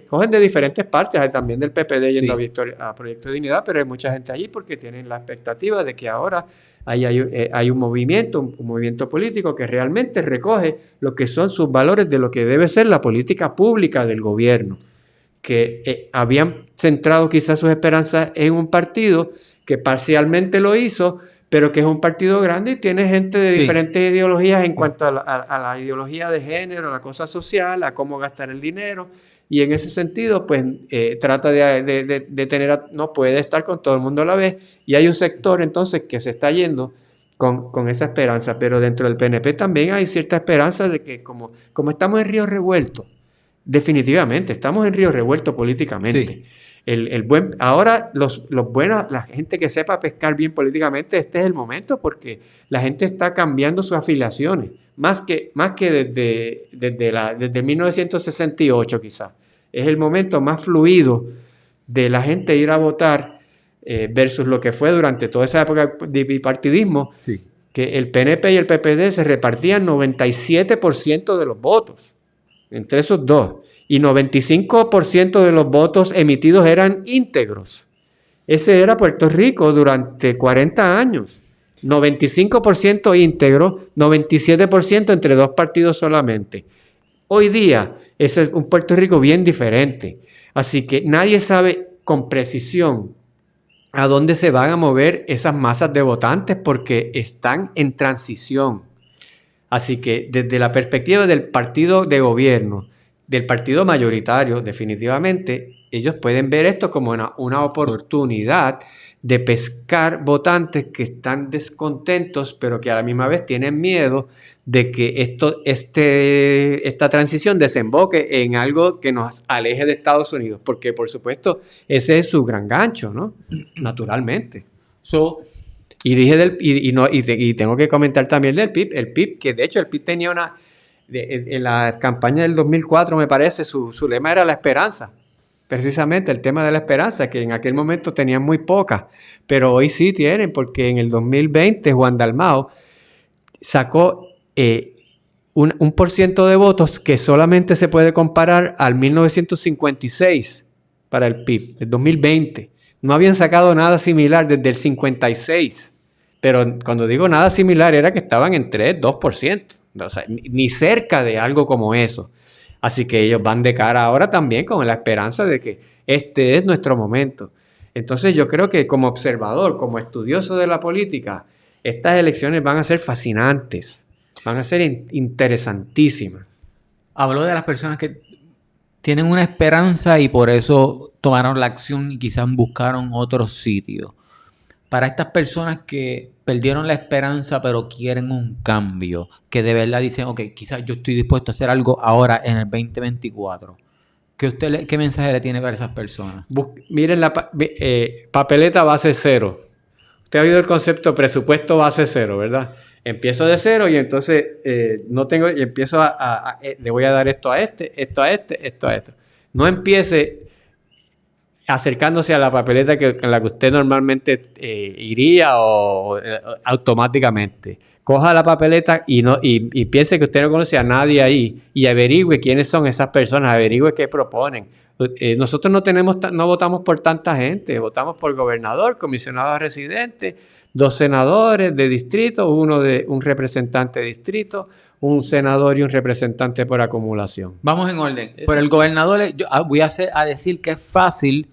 Cogen de diferentes partes, hay también del PPD yendo a Proyecto Dignidad, pero hay mucha gente allí porque tienen la expectativa de que ahora hay un movimiento político que realmente recoge lo que son sus valores de lo que debe ser la política pública del gobierno, que habían centrado quizás sus esperanzas en un partido que parcialmente lo hizo, pero que es un partido grande y tiene gente de diferentes ideologías en cuanto a la ideología de género, a la cosa social, a cómo gastar el dinero. Y en ese sentido, pues trata de tener, no puede estar con todo el mundo a la vez. Y hay un sector entonces que se está yendo con esa esperanza. Pero dentro del PNP también hay cierta esperanza de que como estamos en río revuelto, definitivamente estamos en río revuelto políticamente. Sí. Ahora la gente que sepa pescar bien políticamente, este es el momento porque la gente está cambiando sus afiliaciones, más que desde 1968 quizás. Es el momento más fluido de la gente ir a votar versus lo que fue durante toda esa época de bipartidismo, que el PNP y el PPD se repartían 97% de los votos entre esos dos. Y 95% de los votos emitidos eran íntegros. Ese era Puerto Rico durante 40 años. 95% íntegro, 97% entre dos partidos solamente. Hoy día, ese es un Puerto Rico bien diferente. Así que nadie sabe con precisión a dónde se van a mover esas masas de votantes porque están en transición. Así que desde la perspectiva del partido de gobierno, del partido mayoritario, definitivamente, ellos pueden ver esto como una oportunidad de pescar votantes que están descontentos, pero que a la misma vez tienen miedo de que esta transición desemboque en algo que nos aleje de Estados Unidos, porque por supuesto ese es su gran gancho, ¿no? Naturalmente. Y tengo que comentar también del PIB. El PIB, que de hecho el PIB tenía en la campaña del 2004, me parece, su lema era la esperanza. Precisamente el tema de la esperanza, que en aquel momento tenían muy poca, pero hoy sí tienen, porque en el 2020 Juan Dalmau sacó un % de votos que solamente se puede comparar al 1956 para el PIB, el 2020. No habían sacado nada similar desde el 56. Pero cuando digo nada similar era que estaban en 3, 2%. O sea, ni cerca de algo como eso. Así que ellos van de cara ahora también con la esperanza de que este es nuestro momento. Entonces yo creo que como observador, como estudioso de la política, estas elecciones van a ser fascinantes. Van a ser interesantísimas. Habló de las personas que tienen una esperanza y por eso tomaron la acción y quizás buscaron otro sitio. Para estas personas que perdieron la esperanza pero quieren un cambio, que de verdad dicen, ok, quizás yo estoy dispuesto a hacer algo ahora en el 2024. ¿Qué mensaje le tiene para esas personas? Miren la papeleta base cero. Usted ha oído el concepto presupuesto base cero, ¿verdad? Empiezo de cero y entonces empiezo le voy a dar esto a este, esto a este, esto a esto. No empiece acercándose a la papeleta en la que usted normalmente iría o automáticamente. Coja la papeleta y piense que usted no conoce a nadie ahí y averigüe quiénes son esas personas, averigüe qué proponen. Nosotros no votamos por tanta gente, votamos por gobernador, comisionado residente, 2 senadores de distrito, un representante de distrito, un senador y un representante por acumulación. Vamos en orden. Por el gobernador, voy a decir que es fácil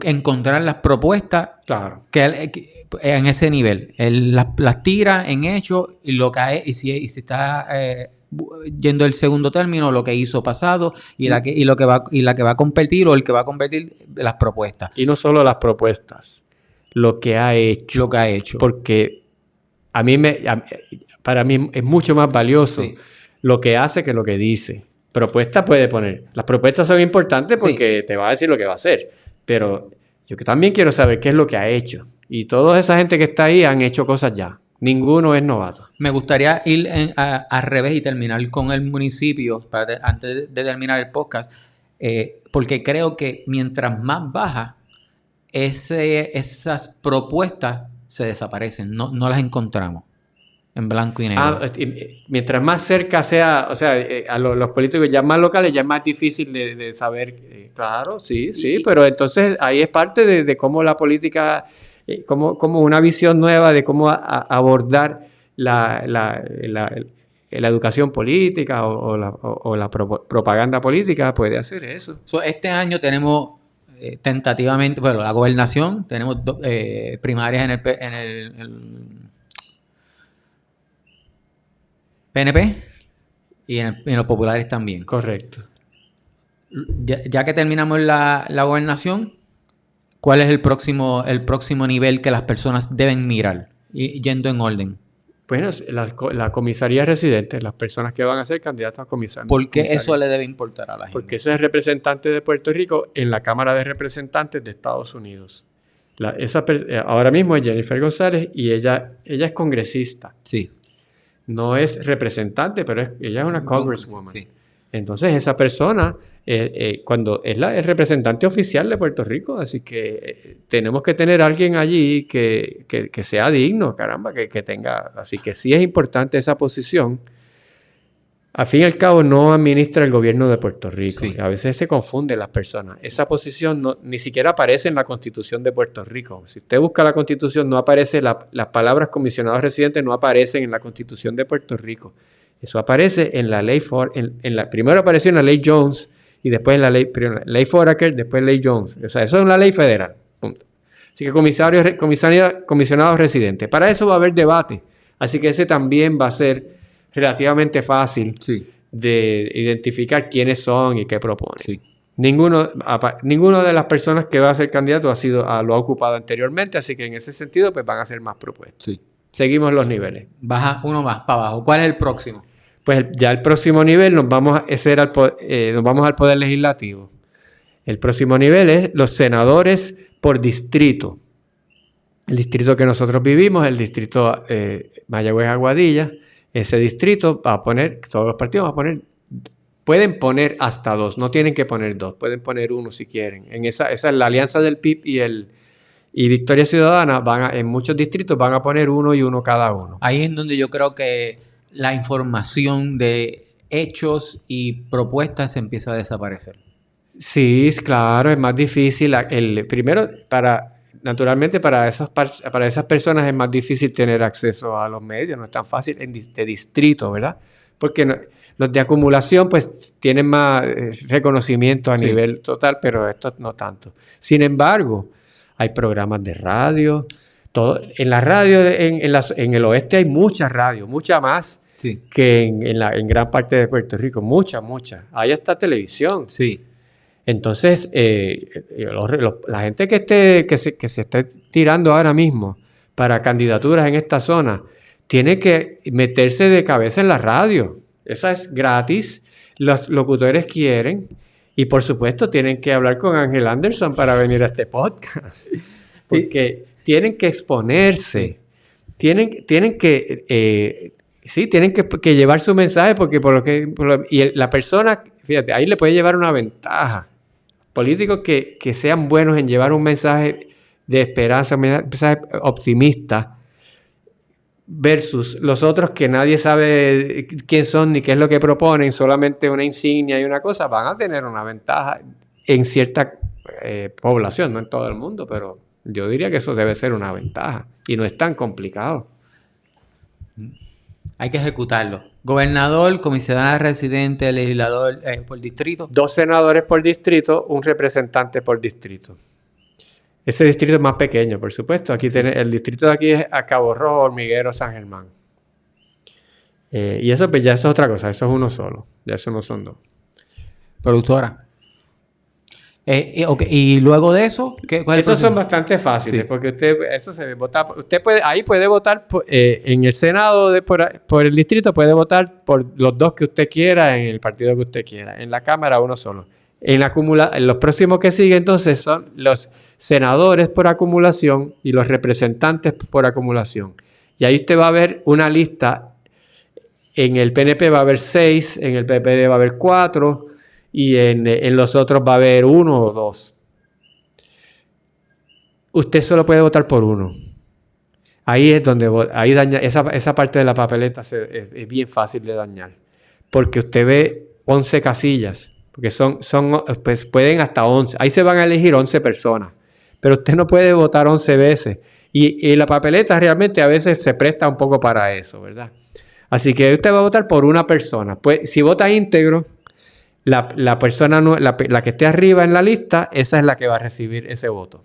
encontrar las propuestas, claro, que en ese nivel. Él las tira en hecho y lo que y si está yendo el segundo término, lo que hizo pasado y la que va a competir o el que va a competir las propuestas. Y no solo las propuestas, lo que ha hecho. Lo que ha hecho. Porque para mí es mucho más valioso lo que hace que lo que dice. Propuestas puede poner. Las propuestas son importantes porque te va a decir lo que va a hacer. Pero yo también quiero saber qué es lo que ha hecho. Y toda esa gente que está ahí han hecho cosas ya. Ninguno es novato. Me gustaría ir al revés y terminar con el municipio, antes de terminar el podcast, porque creo que mientras más baja, esas propuestas se desaparecen, no las encontramos en blanco y negro. Mientras más cerca sea, o sea, a los políticos ya más locales ya es más difícil de saber. Claro, sí, pero entonces ahí es parte de cómo la política, como una visión nueva de cómo abordar la educación política o la propaganda política puede hacer eso. Este año tenemos tentativamente, bueno, la gobernación, tenemos primarias en el PNP y en los populares también. Correcto. Ya que terminamos la gobernación, ¿cuál es el próximo nivel que las personas deben mirar? Yendo en orden. Bueno, la comisaría residente, las personas que van a ser candidatos a comisaría. ¿Por qué eso le debe importar a la gente? Porque ese es representante de Puerto Rico en la Cámara de Representantes de Estados Unidos. Ahora mismo es Jennifer González y ella es congresista. Sí. No es representante, pero ella es una congresswoman. Sí. Entonces esa persona cuando es el representante oficial de Puerto Rico, así que tenemos que tener a alguien allí que sea digno, caramba, que tenga, así que sí es importante esa posición. Al fin y al cabo no administra el gobierno de Puerto Rico, sí. A veces se confunden las personas. Esa posición ni siquiera aparece en la Constitución de Puerto Rico. Si usted busca la Constitución, no aparece, las palabras comisionados residentes no aparecen en la Constitución de Puerto Rico. Eso aparece en la ley primero apareció en la ley Jones y después en la ley Foraker, después ley Jones. O sea, eso es una ley federal. Punto. Así que comisionados residentes. Para eso va a haber debate. Así que ese también va a ser relativamente fácil de identificar quiénes son y qué proponen. Sí. Ninguno de las personas que va a ser candidato lo ha ocupado anteriormente, así que en ese sentido pues van a ser más propuestos. Sí. Seguimos los niveles. Baja uno más para abajo. ¿Cuál es el próximo? Pues ya el próximo nivel nos vamos al Poder Legislativo. El próximo nivel es los senadores por distrito. El distrito que nosotros vivimos, el distrito Mayagüez-Aguadilla, ese distrito va a poner, todos los partidos pueden poner hasta 2, no tienen que poner 2, pueden poner 1 si quieren. Esa es la alianza del PIB y Victoria Ciudadana, en muchos distritos van a poner 1 y 1 cada uno. Ahí es donde yo creo que la información de hechos y propuestas empieza a desaparecer. Sí, claro, es más difícil. Primero, naturalmente para esas personas es más difícil tener acceso a los medios, no es tan fácil de distrito, ¿verdad? Porque los de acumulación pues tienen más reconocimiento a nivel total, pero estos no tanto. Sin embargo, hay programas de radio. En la radio en el oeste hay muchas radios, mucha más que en gran parte de Puerto Rico, mucha. Hay hasta televisión. Sí. Entonces, la gente que se esté tirando ahora mismo para candidaturas en esta zona, tiene que meterse de cabeza en la radio. Esa es gratis. Los locutores quieren. Y por supuesto, tienen que hablar con Ángel Anderson para venir a este podcast. Porque tienen que exponerse. Tienen que llevar su mensaje y la persona, fíjate, ahí le puede llevar una ventaja. Políticos que sean buenos en llevar un mensaje de esperanza, un mensaje optimista, versus los otros que nadie sabe quién son ni qué es lo que proponen, solamente una insignia y una cosa, van a tener una ventaja en cierta población, no en todo el mundo, pero yo diría que eso debe ser una ventaja y no es tan complicado. Hay que ejecutarlo. Gobernador, comisionada residente, legislador por distrito. 2 senadores por distrito, un representante por distrito. Ese distrito es más pequeño, por supuesto. El distrito de aquí es a Cabo Rojo, Hormiguero, San Germán. Y eso pues ya es otra cosa, eso es uno solo. Ya eso no son 2. Productora. Okay. Y luego de eso, esos son bastante fáciles, porque usted puede votar en el Senado por el distrito, puede votar por los 2 que usted quiera en el partido que usted quiera. En la Cámara uno solo. En los próximos que siguen entonces son los senadores por acumulación y los representantes por acumulación. Y ahí usted va a ver una lista. En el PNP va a haber 6, en el PPD va a haber 4. Y en los otros va a haber 1 o 2. Usted solo puede votar por 1. Ahí es donde daña esa parte de la papeleta es bien fácil de dañar. Porque usted ve 11 casillas. Porque pues pueden hasta 11. Ahí se van a elegir 11 personas. Pero usted no puede votar 11 veces. Y la papeleta realmente a veces se presta un poco para eso, ¿verdad? Así que usted va a votar por una persona. Pues si vota íntegro, la persona, la que esté arriba en la lista, esa es la que va a recibir ese voto.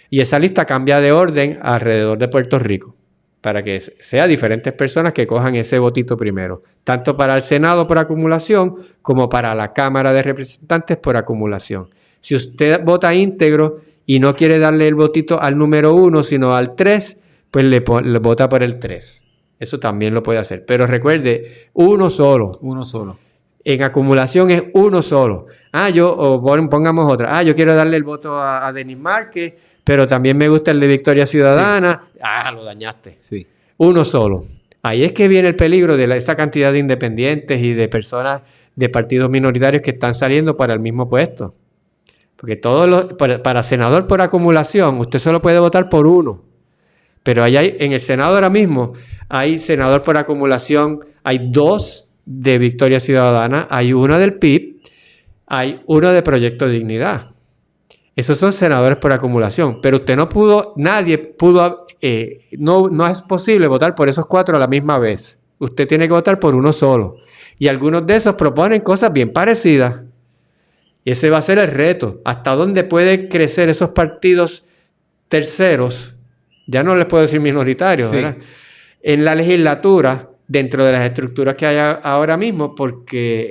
Y esa lista cambia de orden alrededor de Puerto Rico, para que sea diferentes personas que cojan ese votito primero, tanto para el Senado por acumulación como para la Cámara de Representantes por acumulación. Si usted vota íntegro y no quiere darle el votito al número 1, sino al 3, pues le vota por el 3. Eso también lo puede hacer. Pero recuerde, uno solo. Uno solo. En acumulación es uno solo. Pongamos otra. Yo quiero darle el voto a Denis Márquez, pero también me gusta el de Victoria Ciudadana. Sí. Lo dañaste. Sí. Uno solo. Ahí es que viene el peligro de esa cantidad de independientes y de personas de partidos minoritarios que están saliendo para el mismo puesto. Porque para senador por acumulación, usted solo puede votar por uno. Pero en el Senado ahora mismo hay senador por acumulación, hay 2 de Victoria Ciudadana, hay uno del PIB, hay uno de Proyecto Dignidad. Esos son senadores por acumulación, pero usted nadie pudo, no es posible votar por esos 4 a la misma vez. Usted tiene que votar por uno solo. Y algunos de esos proponen cosas bien parecidas. Y ese va a ser el reto. ¿Hasta dónde pueden crecer esos partidos terceros? Ya no les puedo decir minoritarios, sí, ¿verdad? En la legislatura, dentro de las estructuras que hay ahora mismo, porque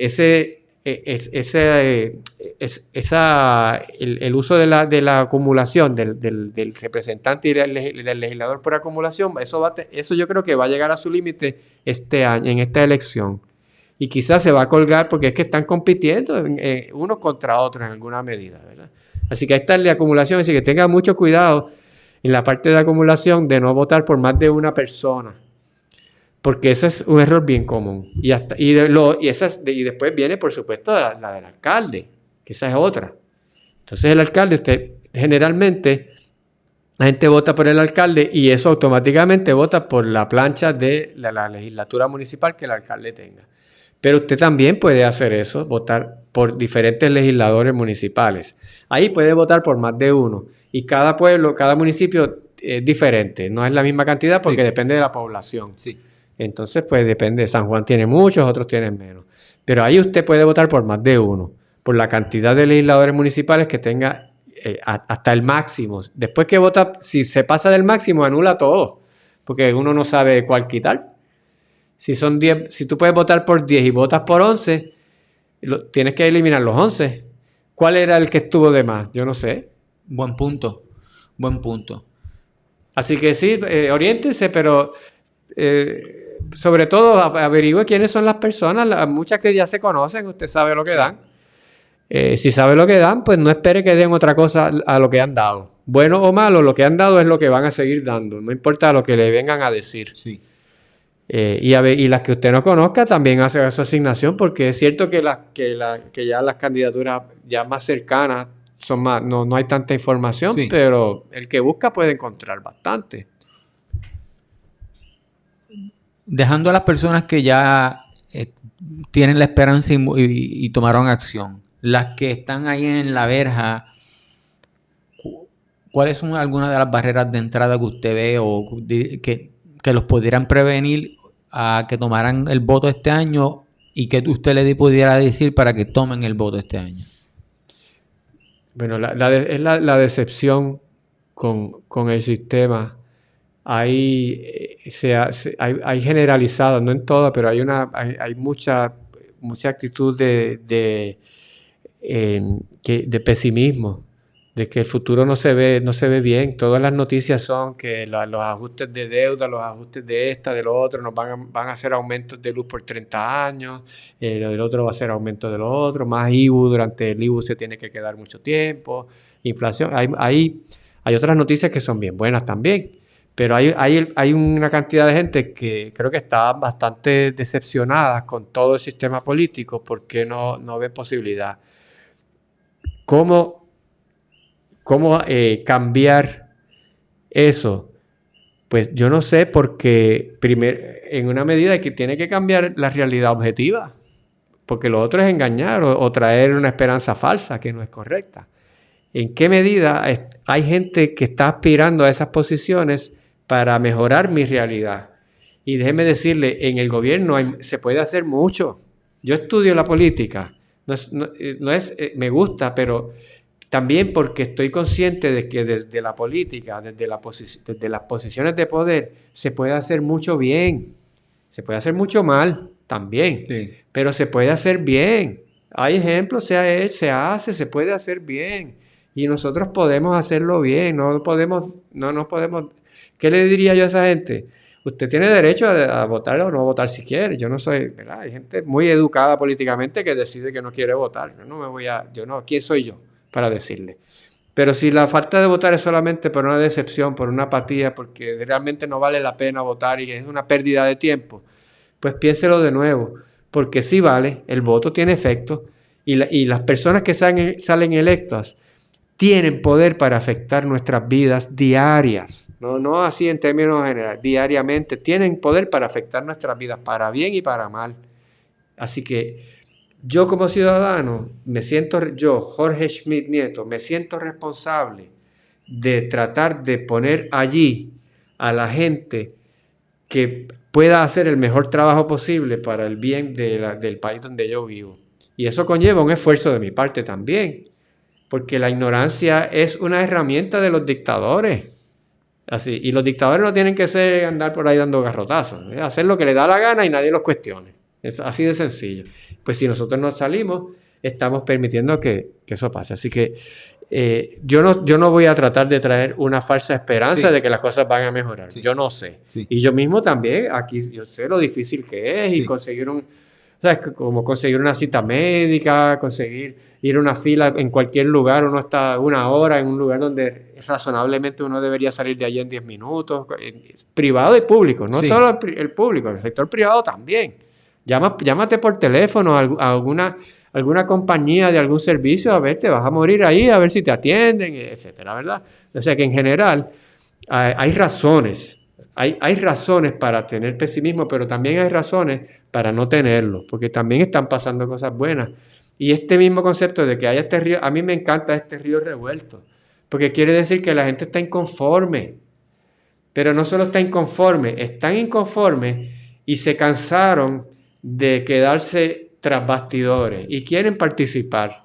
el uso de la acumulación del representante y del legislador por acumulación, eso yo creo que va a llegar a su límite este año, en esta elección. Y quizás se va a colgar porque es que están compitiendo unos contra otros en alguna medida, ¿verdad? Así que ahí está el de acumulación, así que tenga mucho cuidado en la parte de acumulación de no votar por más de una persona. Porque ese es un error bien común. Y después viene, por supuesto, la del alcalde, que esa es otra. Entonces el alcalde, generalmente, la gente vota por el alcalde y eso automáticamente vota por la plancha de la legislatura municipal que el alcalde tenga. Pero usted también puede hacer eso, votar por diferentes legisladores municipales. Ahí puede votar por más de uno. Y cada pueblo, cada municipio es diferente. No es la misma cantidad porque sí, depende de la población. Sí. Entonces, pues depende. San Juan tiene muchos, otros tienen menos. Pero ahí usted puede votar por más de uno. Por la cantidad de legisladores municipales que tenga hasta el máximo. Después que vota, si se pasa del máximo, anula todo. Porque uno no sabe cuál quitar. Si son 10, si tú puedes votar por 10 y votas por 11, tienes que eliminar los 11. ¿Cuál era el que estuvo de más? Yo no sé. Buen punto. Así que sí, oriéntese, pero sobre todo averigüe quiénes son las personas. Muchas que ya se conocen, usted sabe lo que dan. Si sabe lo que dan, pues no espere que den otra cosa a lo que han dado. Bueno o malo, lo que han dado es lo que van a seguir dando. No importa lo que le vengan a decir. Sí. Y las que usted no conozca también hace su asignación, porque es cierto que ya las candidaturas ya más cercanas son más, no hay tanta información, sí, pero el que busca puede encontrar bastante. Dejando a las personas que ya tienen la esperanza y tomaron acción, las que están ahí en la verja, ¿cuáles son algunas de las barreras de entrada que usted ve o que los pudieran prevenir a que tomaran el voto este año y que usted le pudiera decir para que tomen el voto este año? Bueno, es la decepción con el sistema. Hay generalizadas, no en todas, pero hay mucha actitud de pesimismo, de que el futuro no se ve bien. Todas las noticias son que los ajustes de deuda, los ajustes de de lo otro, nos van a hacer aumentos de luz por 30 años, el otro va a ser aumento de lo otro, más IBU, durante el IBU se tiene que quedar mucho tiempo, inflación. Hay otras noticias que son bien buenas también, pero hay una cantidad de gente que creo que está bastante decepcionada con todo el sistema político porque no ve posibilidad. ¿Cómo cambiar eso? Pues yo no sé, porque en una medida que tiene que cambiar la realidad objetiva, porque lo otro es engañar o traer una esperanza falsa que no es correcta. ¿En qué medida hay gente que está aspirando a esas posiciones para mejorar mi realidad? Y déjeme decirle, en el gobierno se puede hacer mucho. Yo estudio la política, me gusta, pero también porque estoy consciente de que desde la política, desde las posiciones de poder, se puede hacer mucho bien. Se puede hacer mucho mal también, pero se puede hacer bien. Hay ejemplos, se puede hacer bien. Y nosotros podemos hacerlo bien, no nos podemos. ¿Qué le diría yo a esa gente? Usted tiene derecho a votar o no votar si quiere. Yo no soy, ¿verdad? Hay gente muy educada políticamente que decide que no quiere votar. ¿Quién soy yo para decirle? Pero si la falta de votar es solamente por una decepción, por una apatía, porque realmente no vale la pena votar y es una pérdida de tiempo, pues piénselo de nuevo, porque sí vale, el voto tiene efecto y las personas que salen electas tienen poder para afectar nuestras vidas diarias, no así en términos generales, diariamente tienen poder para afectar nuestras vidas, para bien y para mal. Así que yo como ciudadano, Jorge Schmidt Nieto, me siento responsable de tratar de poner allí a la gente que pueda hacer el mejor trabajo posible para el bien del país donde yo vivo. Y eso conlleva un esfuerzo de mi parte también, porque la ignorancia es una herramienta de los dictadores. Así, y los dictadores no tienen que andar por ahí dando garrotazos, hacer lo que les da la gana y nadie los cuestione. Es así de sencillo. Pues si nosotros nos salimos, estamos permitiendo que eso pase. Así que yo no voy a tratar de traer una falsa esperanza de que las cosas van a mejorar. Sí. Yo no sé. Sí. Y yo mismo también, aquí yo sé lo difícil que es y conseguir como conseguir una cita médica, conseguir ir a una fila en cualquier lugar, uno está 1 hora en un lugar donde razonablemente uno debería salir de allí en 10 minutos, privado y público, no todo el público, el sector privado también. Llámate por teléfono a alguna compañía de algún servicio, a ver, te vas a morir ahí, a ver si te atienden, etcétera, ¿verdad? O sea que en general hay razones. Hay razones para tener pesimismo, pero también hay razones para no tenerlo, porque también están pasando cosas buenas. Y este mismo concepto de que haya este río, a mí me encanta este río revuelto, porque quiere decir que la gente está inconforme. Pero no solo está inconforme, están inconformes y se cansaron de quedarse tras bastidores y quieren participar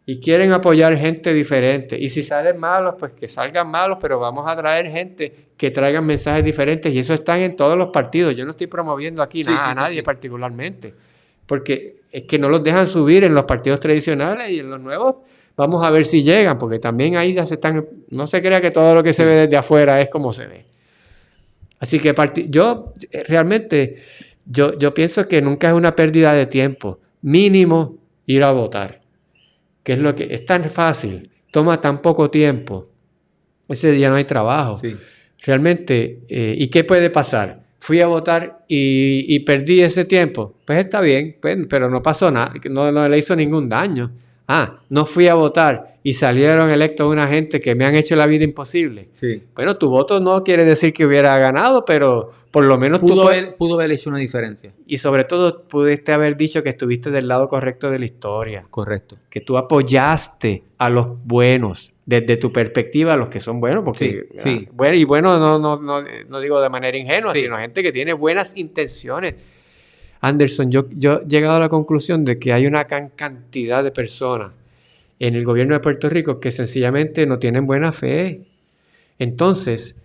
y quieren apoyar gente diferente. Y si salen malos, pues que salgan malos, pero vamos a traer gente que traigan mensajes diferentes y eso está en todos los partidos. Yo no estoy promoviendo aquí a nadie particularmente, porque es que no los dejan subir en los partidos tradicionales y en los nuevos vamos a ver si llegan, porque también ahí ya no se crea que todo lo que se ve desde afuera es como se ve. Así que yo pienso que nunca es una pérdida de tiempo, mínimo ir a votar, que es lo que es tan fácil, toma tan poco tiempo, ese día no hay trabajo. Sí. Realmente, ¿y qué puede pasar? Fui a votar y perdí ese tiempo. Pues está bien, pero no pasó nada, no le hizo ningún daño. No fui a votar y salieron electos una gente que me han hecho la vida imposible. Sí. Bueno, tu voto no quiere decir que hubiera ganado, pero por lo menos pudo haber hecho una diferencia. Y sobre todo pudiste haber dicho que estuviste del lado correcto de la historia. Correcto. Que tú apoyaste a los buenos, desde tu perspectiva, a los que son buenos, porque bueno, y bueno no digo de manera ingenua, sino gente que tiene buenas intenciones. Anderson, yo he llegado a la conclusión de que hay una cantidad de personas en el gobierno de Puerto Rico que sencillamente no tienen buena fe. Entonces,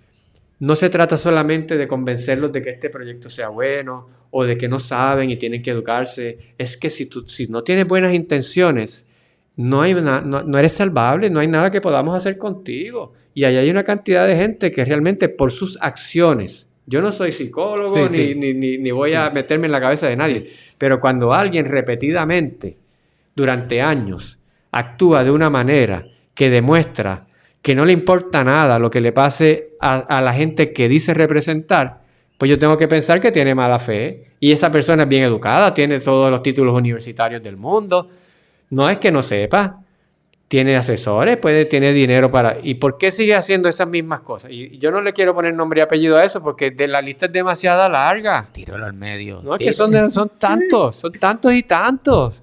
no se trata solamente de convencerlos de que este proyecto sea bueno o de que no saben y tienen que educarse. Es que si no tienes buenas intenciones, no eres salvable, no hay nada que podamos hacer contigo. Y ahí hay una cantidad de gente que realmente por sus acciones, yo no soy psicólogo ni voy a meterme en la cabeza de nadie, pero cuando alguien repetidamente, durante años, actúa de una manera que demuestra que no le importa nada lo que le pase a la gente que dice representar, pues yo tengo que pensar que tiene mala fe. Y esa persona es bien educada, tiene todos los títulos universitarios del mundo. No es que no sepa. Tiene asesores, tiene dinero para... ¿Y por qué sigue haciendo esas mismas cosas? Y yo no le quiero poner nombre y apellido a eso porque la lista es demasiado larga. Tíralo al medio. No, es que son tantos y tantos.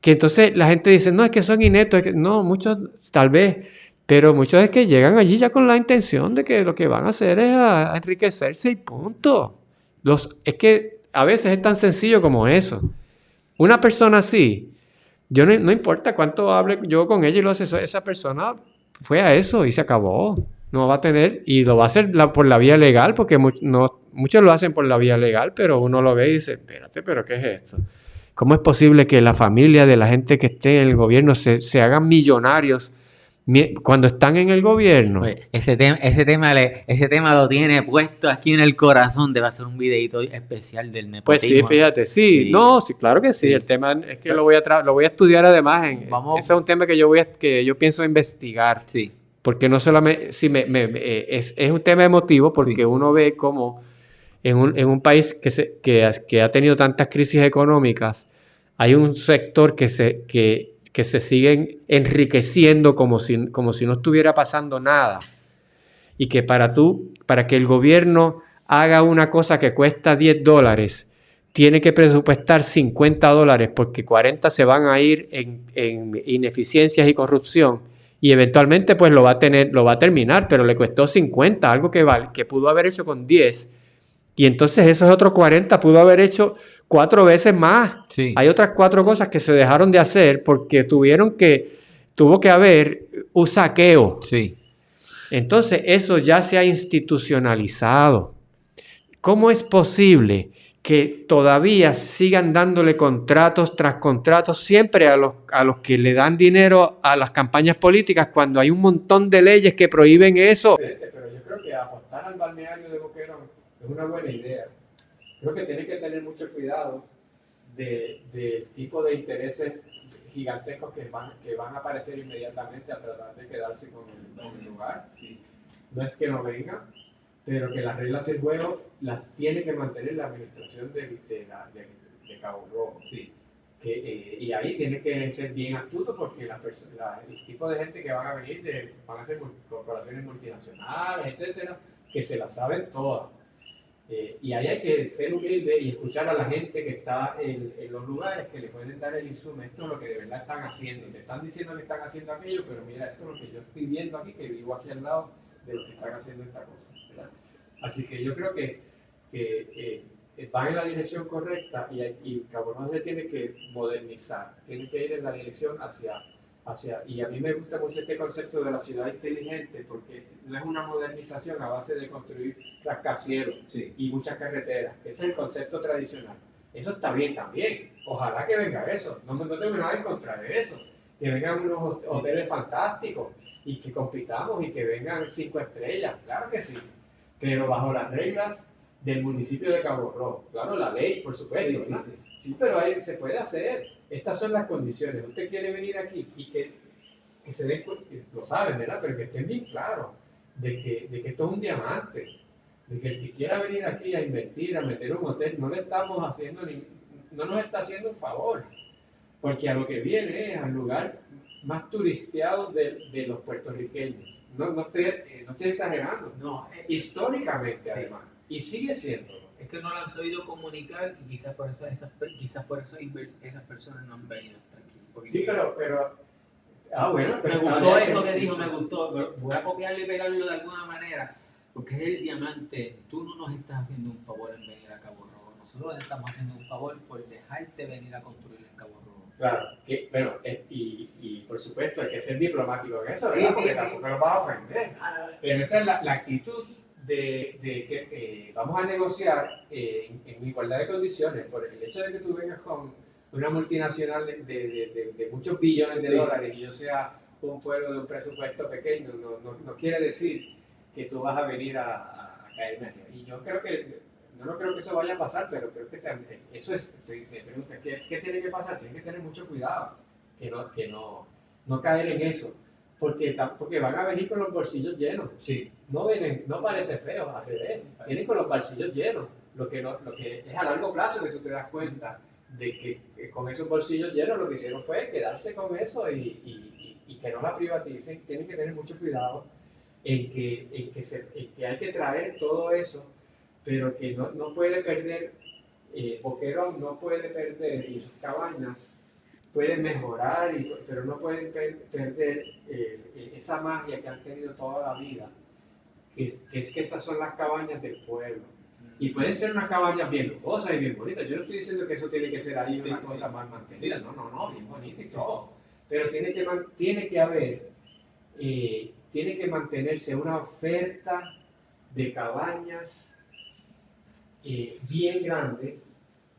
Que entonces la gente dice, no, es que son ineptos. No, muchos tal vez, pero muchos es que llegan allí ya con la intención de que lo que van a hacer es a enriquecerse y punto. Es que a veces es tan sencillo como eso. Una persona así, no importa cuánto hable yo con ella y lo asesore, esa persona fue a eso y se acabó. No va a tener, y lo va a hacer por la vía legal, porque muchos lo hacen por la vía legal, pero uno lo ve y dice, espérate, ¿pero qué es esto? ¿Cómo es posible que la familia de la gente que esté en el gobierno se hagan millonarios cuando están en el gobierno? Oye, ese tema lo tiene puesto aquí en el corazón. Debe hacer un videito especial del Pues sí, nepotismo. fíjate, sí, Sí. no, sí, claro que sí. Sí. El tema es que lo voy a estudiar además. Ese es un tema que yo pienso investigar. Sí. Porque no solamente, sí, es un tema emotivo porque Sí. uno ve cómo en un país que ha tenido tantas crisis económicas, hay un sector que se siguen enriqueciendo como si no estuviera pasando nada. Y que para que el gobierno haga una cosa que cuesta $10, tiene que presupuestar $50 porque 40 se van a ir en ineficiencias y corrupción. Y eventualmente pues lo va a terminar, pero le costó 50, algo que pudo haber hecho con 10. Y entonces esos otros 40 pudo haber hecho 4 veces más. Sí. Hay otras 4 cosas que se dejaron de hacer porque tuvo que haber un saqueo. Sí. Entonces eso ya se ha institucionalizado. ¿Cómo es posible que todavía sigan dándole contratos tras contratos siempre a los que le dan dinero a las campañas políticas cuando hay un montón de leyes que prohíben eso? Pero yo creo que apostar al balneario de Boquerón es una buena idea. Creo que tiene que tener mucho cuidado del tipo de intereses gigantescos que van a aparecer inmediatamente a tratar de quedarse con el lugar. Sí. No es que no vengan, pero que las reglas del juego las tiene que mantener la administración de Cabo Rojo. Sí. Y ahí tiene que ser bien astuto porque el tipo de gente que van a venir van a ser corporaciones multinacionales, etcétera, que se las saben todas. Y ahí hay que ser humilde y escuchar a la gente que está en los lugares que le pueden dar el insumo. Esto es lo que de verdad están haciendo. Te están diciendo que están haciendo aquello, pero mira, esto es lo que yo estoy viendo aquí, que vivo aquí al lado de los que están haciendo esta cosa, ¿verdad? Así que yo creo que van en la dirección correcta y Cabo Rojo se tiene que modernizar, tiene que ir en la dirección hacia. Y a mí me gusta mucho este concepto de la ciudad inteligente porque no es una modernización a base de construir rascacielos y muchas carreteras. Ese es el concepto tradicional. Eso está bien también. Ojalá que venga eso. No tengo nada en contra de eso. Que vengan unos hoteles fantásticos y que compitamos y que vengan 5 estrellas. Claro que sí. Pero bajo las reglas del municipio de Cabo Rojo. Claro, la ley, por supuesto. Sí, pero ahí se puede hacer. Estas son las condiciones. Usted quiere venir aquí y que se den cuenta, lo saben, ¿verdad? Pero que estén bien claros de que esto es un diamante. De que el que quiera venir aquí a invertir, a meter un hotel, no nos está haciendo un favor. Porque a lo que viene es al lugar más turisteado de los puertorriqueños. No estoy exagerando. No, históricamente, sí. Además. Y sigue siendo. Es que no lo han sabido comunicar y quizás por eso esas personas no han venido hasta aquí. Sí, pero bueno. Me gustó eso que dijo, me gustó. Voy a copiarlo y pegarlo de alguna manera, porque es el diamante. Tú no nos estás haciendo un favor en venir a Cabo Rojo. Nosotros estamos haciendo un favor por dejarte venir a construir en Cabo Rojo. Claro, pero y por supuesto hay que ser diplomático en eso, ¿verdad? Porque tampoco nos vas a ofender. Pero esa es la actitud de que vamos a negociar en igualdad de condiciones. Por el hecho de que tú vengas con una multinacional de muchos billones de dólares y yo sea un pueblo de un presupuesto pequeño, no quiere decir que tú vas a venir a caerme arriba. Y yo creo que, no creo que eso vaya a pasar, pero creo que eso es, me pregunta, ¿qué tiene que pasar? Tienen que tener mucho cuidado, que no caer en eso. Porque van a venir con los bolsillos llenos. Sí. No parece feo, al revés. Vienen con los bolsillos llenos. Lo que es a largo plazo que tú te das cuenta de que con esos bolsillos llenos lo que hicieron fue quedarse con eso y que no la privaticen. Tienen que tener mucho cuidado en que hay que traer todo eso, pero que no puede perder, Boquerón no puede perder, y sus cabañas pueden mejorar, pero no pueden perder esa magia que han tenido toda la vida, que es que esas son las cabañas del pueblo. Y pueden ser unas cabañas bien lujosas y bien bonitas. Yo no estoy diciendo que eso tiene que ser ahí una cosa mal mantenida. Sí. No, bien bonita y todo. Pero tiene que haber, tiene que mantenerse una oferta de cabañas bien grande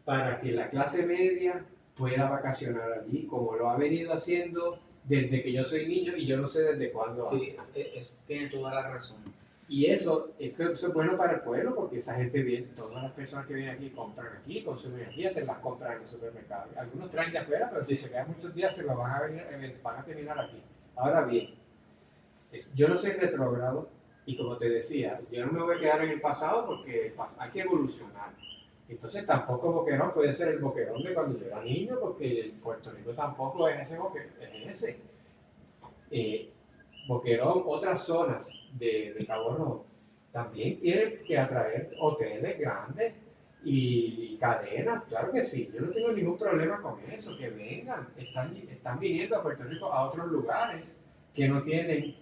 para que la clase media pueda vacacionar allí, como lo ha venido haciendo desde que yo soy niño y yo no sé desde cuándo. Sí, eso tiene toda la razón. Y eso es bueno para el pueblo porque esa gente viene, todas las personas que vienen aquí compran aquí, consumen aquí, hacen las compras en el supermercado. Algunos traen de afuera, pero si se quedan muchos días se lo van a terminar aquí. Ahora bien, yo no soy retrógrado y como te decía, yo no me voy a quedar en el pasado porque hay que evolucionar. Entonces tampoco Boquerón puede ser el Boquerón de cuando yo era niño porque Puerto Rico tampoco es ese Boquerón, es ese. Boquerón, otras zonas de Cabo Rojo, también tienen que atraer hoteles grandes y cadenas, claro que sí, yo no tengo ningún problema con eso, que vengan, están viniendo a Puerto Rico a otros lugares que no tienen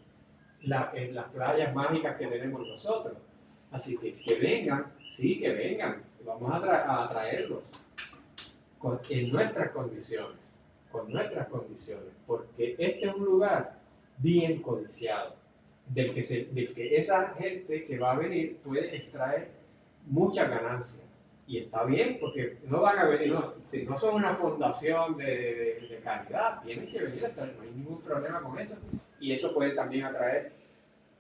las playas mágicas que tenemos nosotros. Así que vengan, sí, que vengan, vamos a atraerlos en nuestras condiciones, con nuestras condiciones, porque este es un lugar bien codiciado, del que esa gente que va a venir puede extraer muchas ganancias. Y está bien, porque no van a venir, no son una fundación de caridad, tienen que venir a extraer, no hay ningún problema con eso. Y eso puede también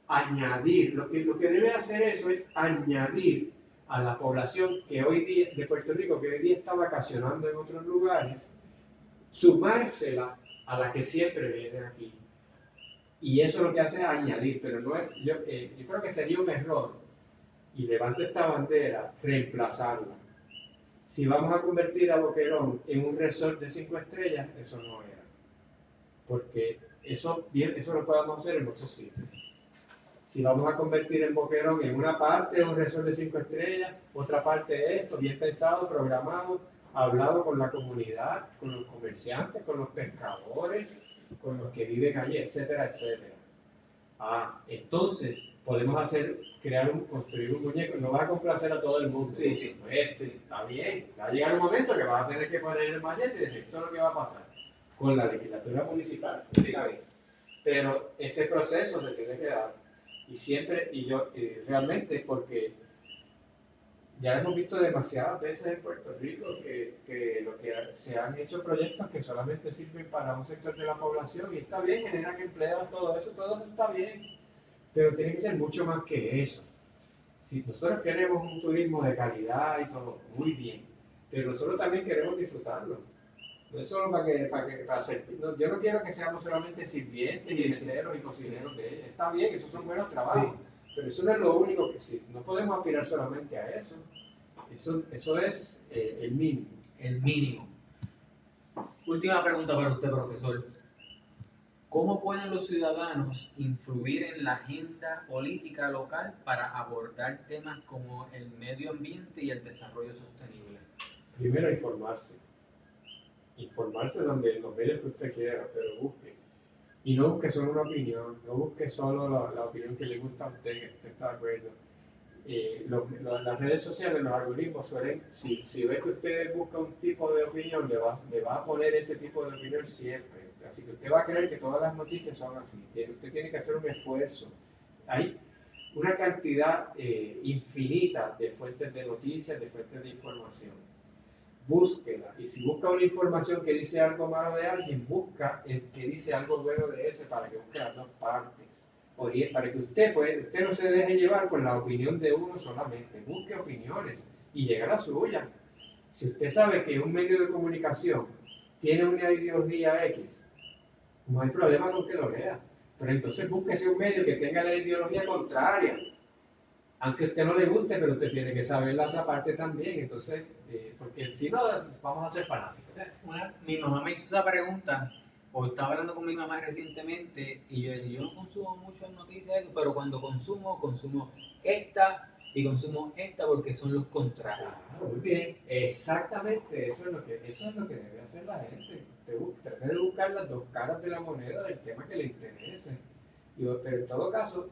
añadir, lo que debe hacer eso es añadir a la población que hoy día, de Puerto Rico, que hoy día está vacacionando en otros lugares, sumársela a la que siempre viene aquí. Y eso lo que hace es añadir, pero no es, yo creo que sería un error, y levanto esta bandera, reemplazarla. Si vamos a convertir a Boquerón en un resort de 5 estrellas, eso no era. Porque eso lo podemos hacer en muchos sitios. Si vamos a convertir el Boquerón en una parte de un resort de 5 estrellas, otra parte de esto, bien pensado, programado, hablado con la comunidad, con los comerciantes, con los pescadores, con los que viven allí, etcétera, etcétera. Entonces podemos construir un muñeco, no va a complacer a todo el mundo. Sí. Está bien, va a llegar un momento que vas a tener que poner el mallete y decir, esto es lo que va a pasar con la legislatura municipal. Sí. Está bien. Pero ese proceso se tiene que dar. Y realmente, porque ya hemos visto demasiadas veces en Puerto Rico que se han hecho proyectos que solamente sirven para un sector de la población, y está bien, generan empleos, todo eso está bien, pero tiene que ser mucho más que eso. Si nosotros queremos un turismo de calidad y todo, muy bien, pero nosotros también queremos disfrutarlo. No es solo para hacer. Yo no quiero que seamos solamente sirvientes y meseros y cocineros de ella. Está bien, esos son buenos trabajos, pero eso no es lo único que sí. No podemos aspirar solamente a eso. Eso es el mínimo. El mínimo. Última pregunta para usted, profesor. ¿Cómo pueden los ciudadanos influir en la agenda política local para abordar temas como el medio ambiente y el desarrollo sostenible? Primero, informarse donde los medios que usted quiera, pero busque. Y no busque solo una opinión, no busque solo la opinión que le gusta a usted, que usted está de acuerdo. Las redes sociales, los algoritmos suelen, si ve que usted busca un tipo de opinión, le va a poner ese tipo de opinión siempre. Así que usted va a creer que todas las noticias son así. Usted tiene que hacer un esfuerzo. Hay una cantidad infinita de fuentes de noticias, de fuentes de información. Búsquela. Y si busca una información que dice algo malo de alguien, busca el que dice algo bueno de ese para que busque las dos partes. Para que usted no se deje llevar por la opinión de uno solamente. Busque opiniones y llegue a la suya. Si usted sabe que un medio de comunicación tiene una ideología X, no hay problema con que lo lea. Pero entonces búsquese un medio que tenga la ideología contraria. Aunque a usted no le guste, pero usted tiene que saber la otra parte también. Entonces, porque si no, vamos a ser fanáticos. Mi mamá me hizo esa pregunta, o estaba hablando con mi mamá recientemente, y yo decía, yo no consumo muchas noticias, pero cuando consumo esta y consumo esta porque son los contrarios. Claro, muy bien, exactamente, eso es lo que debe hacer la gente. Trate de buscar las dos caras de la moneda del tema que le interese. Pero en todo caso,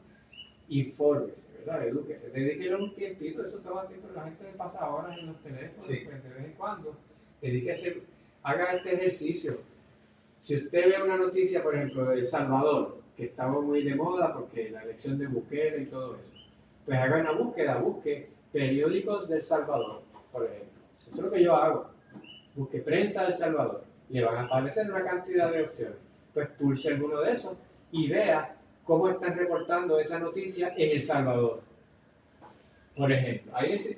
infórmese, ¿verdad? Edúquese, dedíquele un tiempito, eso todo el tiempo, la gente pasa horas en los teléfonos, Sí. pues, de vez en cuando, dedíquese, haga este ejercicio. Si usted ve una noticia, por ejemplo, de El Salvador, que estaba muy de moda porque la elección de Bukele y todo eso, pues haga una búsqueda, busque periódicos de El Salvador, por ejemplo. Eso es lo que yo hago. Busque prensa de El Salvador. Y le van a aparecer una cantidad de opciones. Pues pulse alguno de esos y vea cómo están reportando esa noticia en El Salvador. Por ejemplo, ahí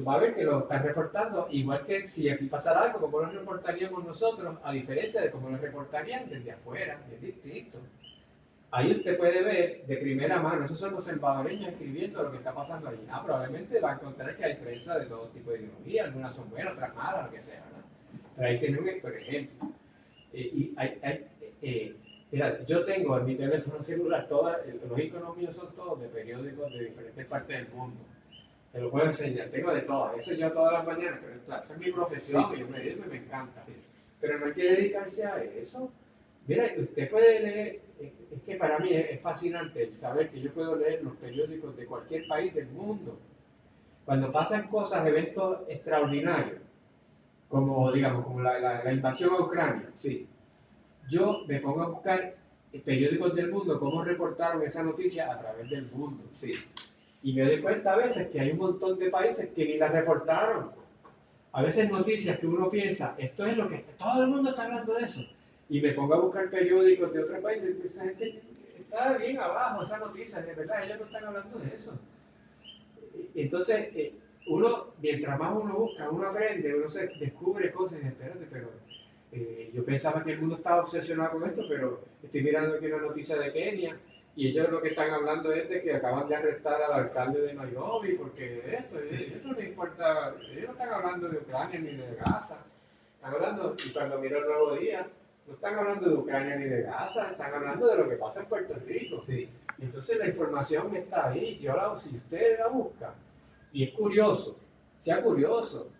va a ver que lo están reportando igual que si aquí pasara algo, como lo reportaríamos nosotros, a diferencia de cómo lo reportarían desde afuera, es distinto. Ahí usted puede ver de primera mano, esos son los salvadoreños escribiendo lo que está pasando allí. Probablemente va a encontrar que hay prensa de todo tipo de ideología, algunas son buenas, otras malas, lo que sea, ¿no? Pero ahí tenemos, por ejemplo, mira, yo tengo en mi teléfono celular, los iconos míos son todos de periódicos de diferentes partes del mundo. Te lo puedo enseñar, tengo de todas, eso yo todas las mañanas, pero claro, esa es mi profesión, y me encanta. Pero no hay que dedicarse a eso. Mira, usted puede leer, es que para mí es fascinante el saber que yo puedo leer los periódicos de cualquier país del mundo. Cuando pasan cosas, eventos extraordinarios, como digamos, como la invasión a Ucrania, sí, yo me pongo a buscar periódicos del mundo, cómo reportaron esa noticia a través del mundo, sí. Y me doy cuenta a veces que hay un montón de países que ni la reportaron. A veces noticias que uno piensa, esto es lo que todo el mundo está hablando de eso. Y me pongo a buscar periódicos de otros países y esa gente está bien abajo, esa noticia, de verdad, ellos no están hablando de eso. Entonces, uno, mientras más uno busca, uno aprende, uno se descubre cosas, espérate, pero yo pensaba que el mundo estaba obsesionado con esto, pero estoy mirando aquí una noticia de Kenia y ellos lo que están hablando es de que acaban de arrestar al alcalde de Nairobi porque esto no importa, ellos no están hablando de Ucrania ni de Gaza, están hablando, y cuando miro el Nuevo Día, no están hablando de Ucrania ni de Gaza, están hablando de lo que pasa en Puerto Rico. Sí. Y entonces la información está ahí, si usted la busca, y es curioso, sea curioso,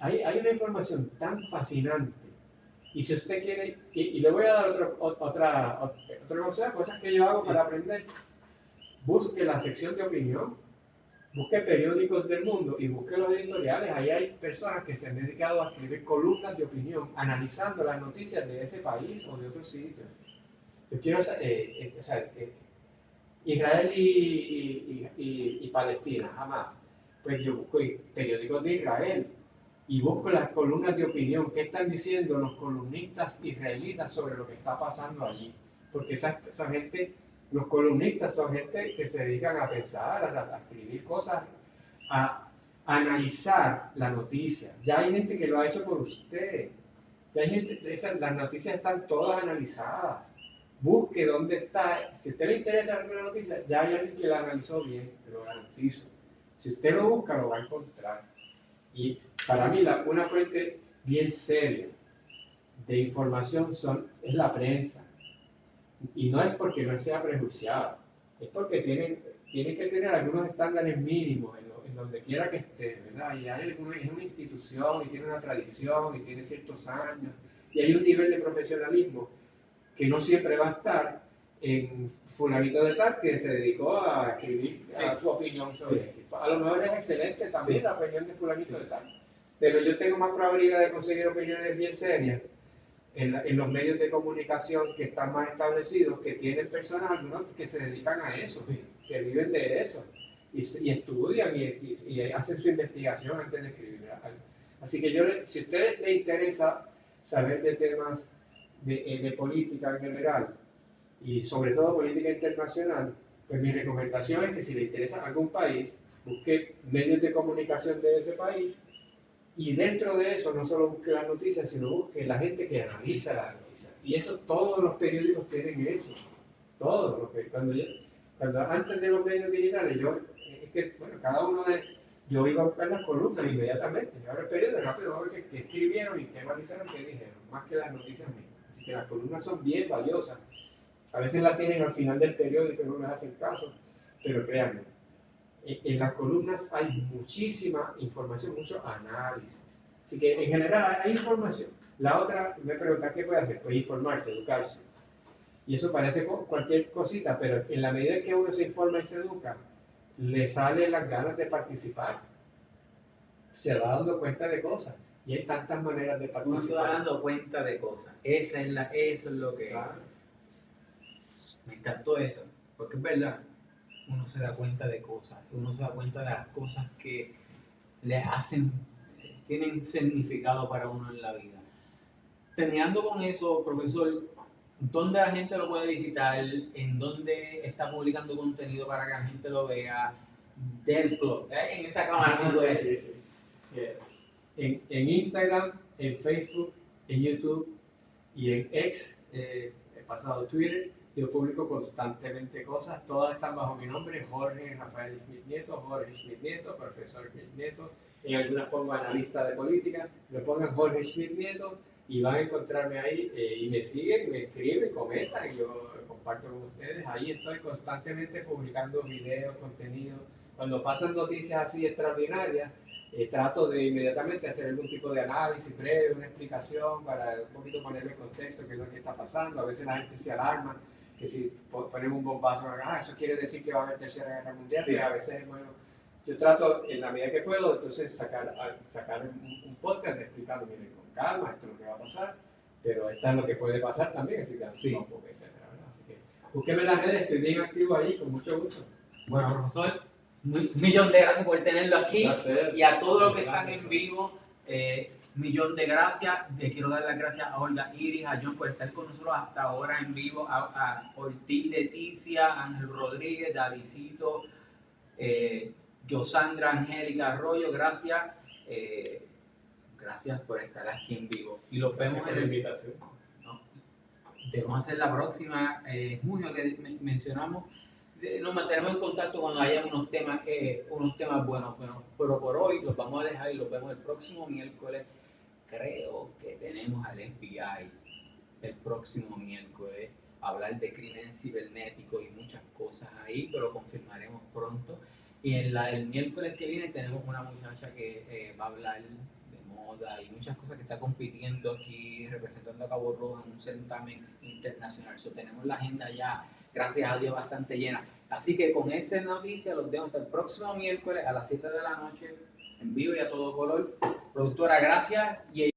hay una información tan fascinante. Y si usted quiere, y le voy a dar otra cosa, cosas que yo hago para aprender, busque la sección de opinión, busque periódicos del mundo y busque los editoriales. Ahí hay personas que se han dedicado a escribir columnas de opinión, analizando las noticias de ese país o de otros sitios. Yo quiero, Israel y Palestina, jamás. Pues yo busco periódicos de Israel y busco las columnas de opinión. ¿Qué están diciendo los columnistas israelitas sobre lo que está pasando allí? Porque esa gente, los columnistas son gente que se dedican a pensar, a escribir cosas, a analizar la noticia. Ya hay gente que lo ha hecho por usted. Ya hay gente, las noticias están todas analizadas. Busque dónde está. Si a usted le interesa alguna noticia, ya hay alguien que la analizó bien, te lo garantizo. Si usted lo busca, lo va a encontrar. Y para mí, una fuente bien seria de información es la prensa. Y no es porque no sea prejuiciada, es porque tiene que tener algunos estándares mínimos en donde quiera que esté, ¿verdad? Y es una institución, y tiene una tradición, y tiene ciertos años, y hay un nivel de profesionalismo que no siempre va a estar en fulanito de tal que se dedicó a escribir su opinión sobre esto. A lo mejor es excelente también la opinión de fulanito de tal, pero yo tengo más probabilidad de conseguir opiniones bien serias en los medios de comunicación que están más establecidos, que tienen personas algunos que se dedican a eso, que viven de eso, y estudian y hacen su investigación antes de escribir algo. Así que si a usted le interesa saber de temas de política en general, y sobre todo política internacional, pues mi recomendación es que si le interesa algún país, busque medios de comunicación de ese país, y dentro de eso no solo busque las noticias, sino busque la gente que analiza las noticias. Y eso todos los periódicos tienen eso. Todos. Cuando antes de los medios digitales, cada uno yo iba a buscar las columnas inmediatamente. Y ahora el periódico rápido va a ver qué escribieron y qué analizaron, qué dijeron, más que las noticias mismas. Así que las columnas son bien valiosas. A veces las tienen al final del periódico y no les hacen caso, pero créanme, en las columnas hay muchísima información, mucho análisis. Así que en general hay información. La otra, me preguntan, ¿qué puede hacer? Pues informarse, educarse. Y eso parece cualquier cosita, pero en la medida que uno se informa y se educa, le salen las ganas de participar. Se va dando cuenta de cosas. Y hay tantas maneras de Uno se va participar. dando cuenta de cosas. Eso es lo que... Claro. Me encantó eso, porque es verdad, uno se da cuenta de cosas, uno se da cuenta de las cosas que le hacen, tienen significado para uno en la vida. Terminando con eso, profesor, ¿dónde la gente lo puede visitar? ¿En dónde está publicando contenido para que la gente lo vea? Del blog, en esa cámara sí puede ser. Sí. En Instagram, en Facebook, en YouTube y en X, he pasado Twitter, yo publico constantemente cosas, todas están bajo mi nombre, Jorge Rafael Schmidt Nieto, Jorge Schmidt Nieto, profesor Schmidt Nieto, en algunas pongo analista de política, me pongan Jorge Schmidt Nieto y van a encontrarme ahí y me siguen, me escriben, comentan y yo comparto con ustedes, ahí estoy constantemente publicando videos, contenido, cuando pasan noticias así extraordinarias, trato de inmediatamente hacer algún tipo de análisis breve, una explicación para un poquito ponerle en contexto qué es lo que está pasando. A veces la gente se alarma, que si ponemos un bombazo, eso quiere decir que va a haber tercera guerra mundial, Sí. y a veces, bueno, yo trato en la medida que puedo, entonces sacar un podcast explicando, miren, con calma, esto es lo que va a pasar, pero esto es lo que puede pasar también, así que Sí. no puede ser, ¿verdad? Así que búsqueme en las redes, estoy bien activo ahí, con mucho gusto. Bueno, profesor, un millón de gracias por tenerlo aquí. Un placer. Y a todos los que están en vivo, millón de gracias. Le quiero dar las gracias a Olga Iris, a John por estar con nosotros hasta ahora en vivo, a Ortiz Leticia, Ángel Rodríguez, Davidcito, Yosandra Angélica Arroyo, gracias. Gracias por estar aquí en vivo. Y los Gracias vemos por en la el invitación. Debemos hacer la próxima, junio que mencionamos. Nos mantenemos en contacto cuando haya unos temas buenos, pero por hoy los vamos a dejar y los vemos el próximo miércoles. Creo que tenemos al FBI el próximo miércoles a hablar de crímenes cibernéticos y muchas cosas ahí, pero confirmaremos pronto. Y el miércoles que viene tenemos una muchacha que va a hablar de moda y muchas cosas que está compitiendo aquí, representando a Cabo Rojo en un certamen internacional. Tenemos la agenda ya, gracias a Dios, bastante llena. Así que con esa noticia los dejo hasta el próximo miércoles a las 7 de la noche, en vivo y a todo color. Productora, gracias. Y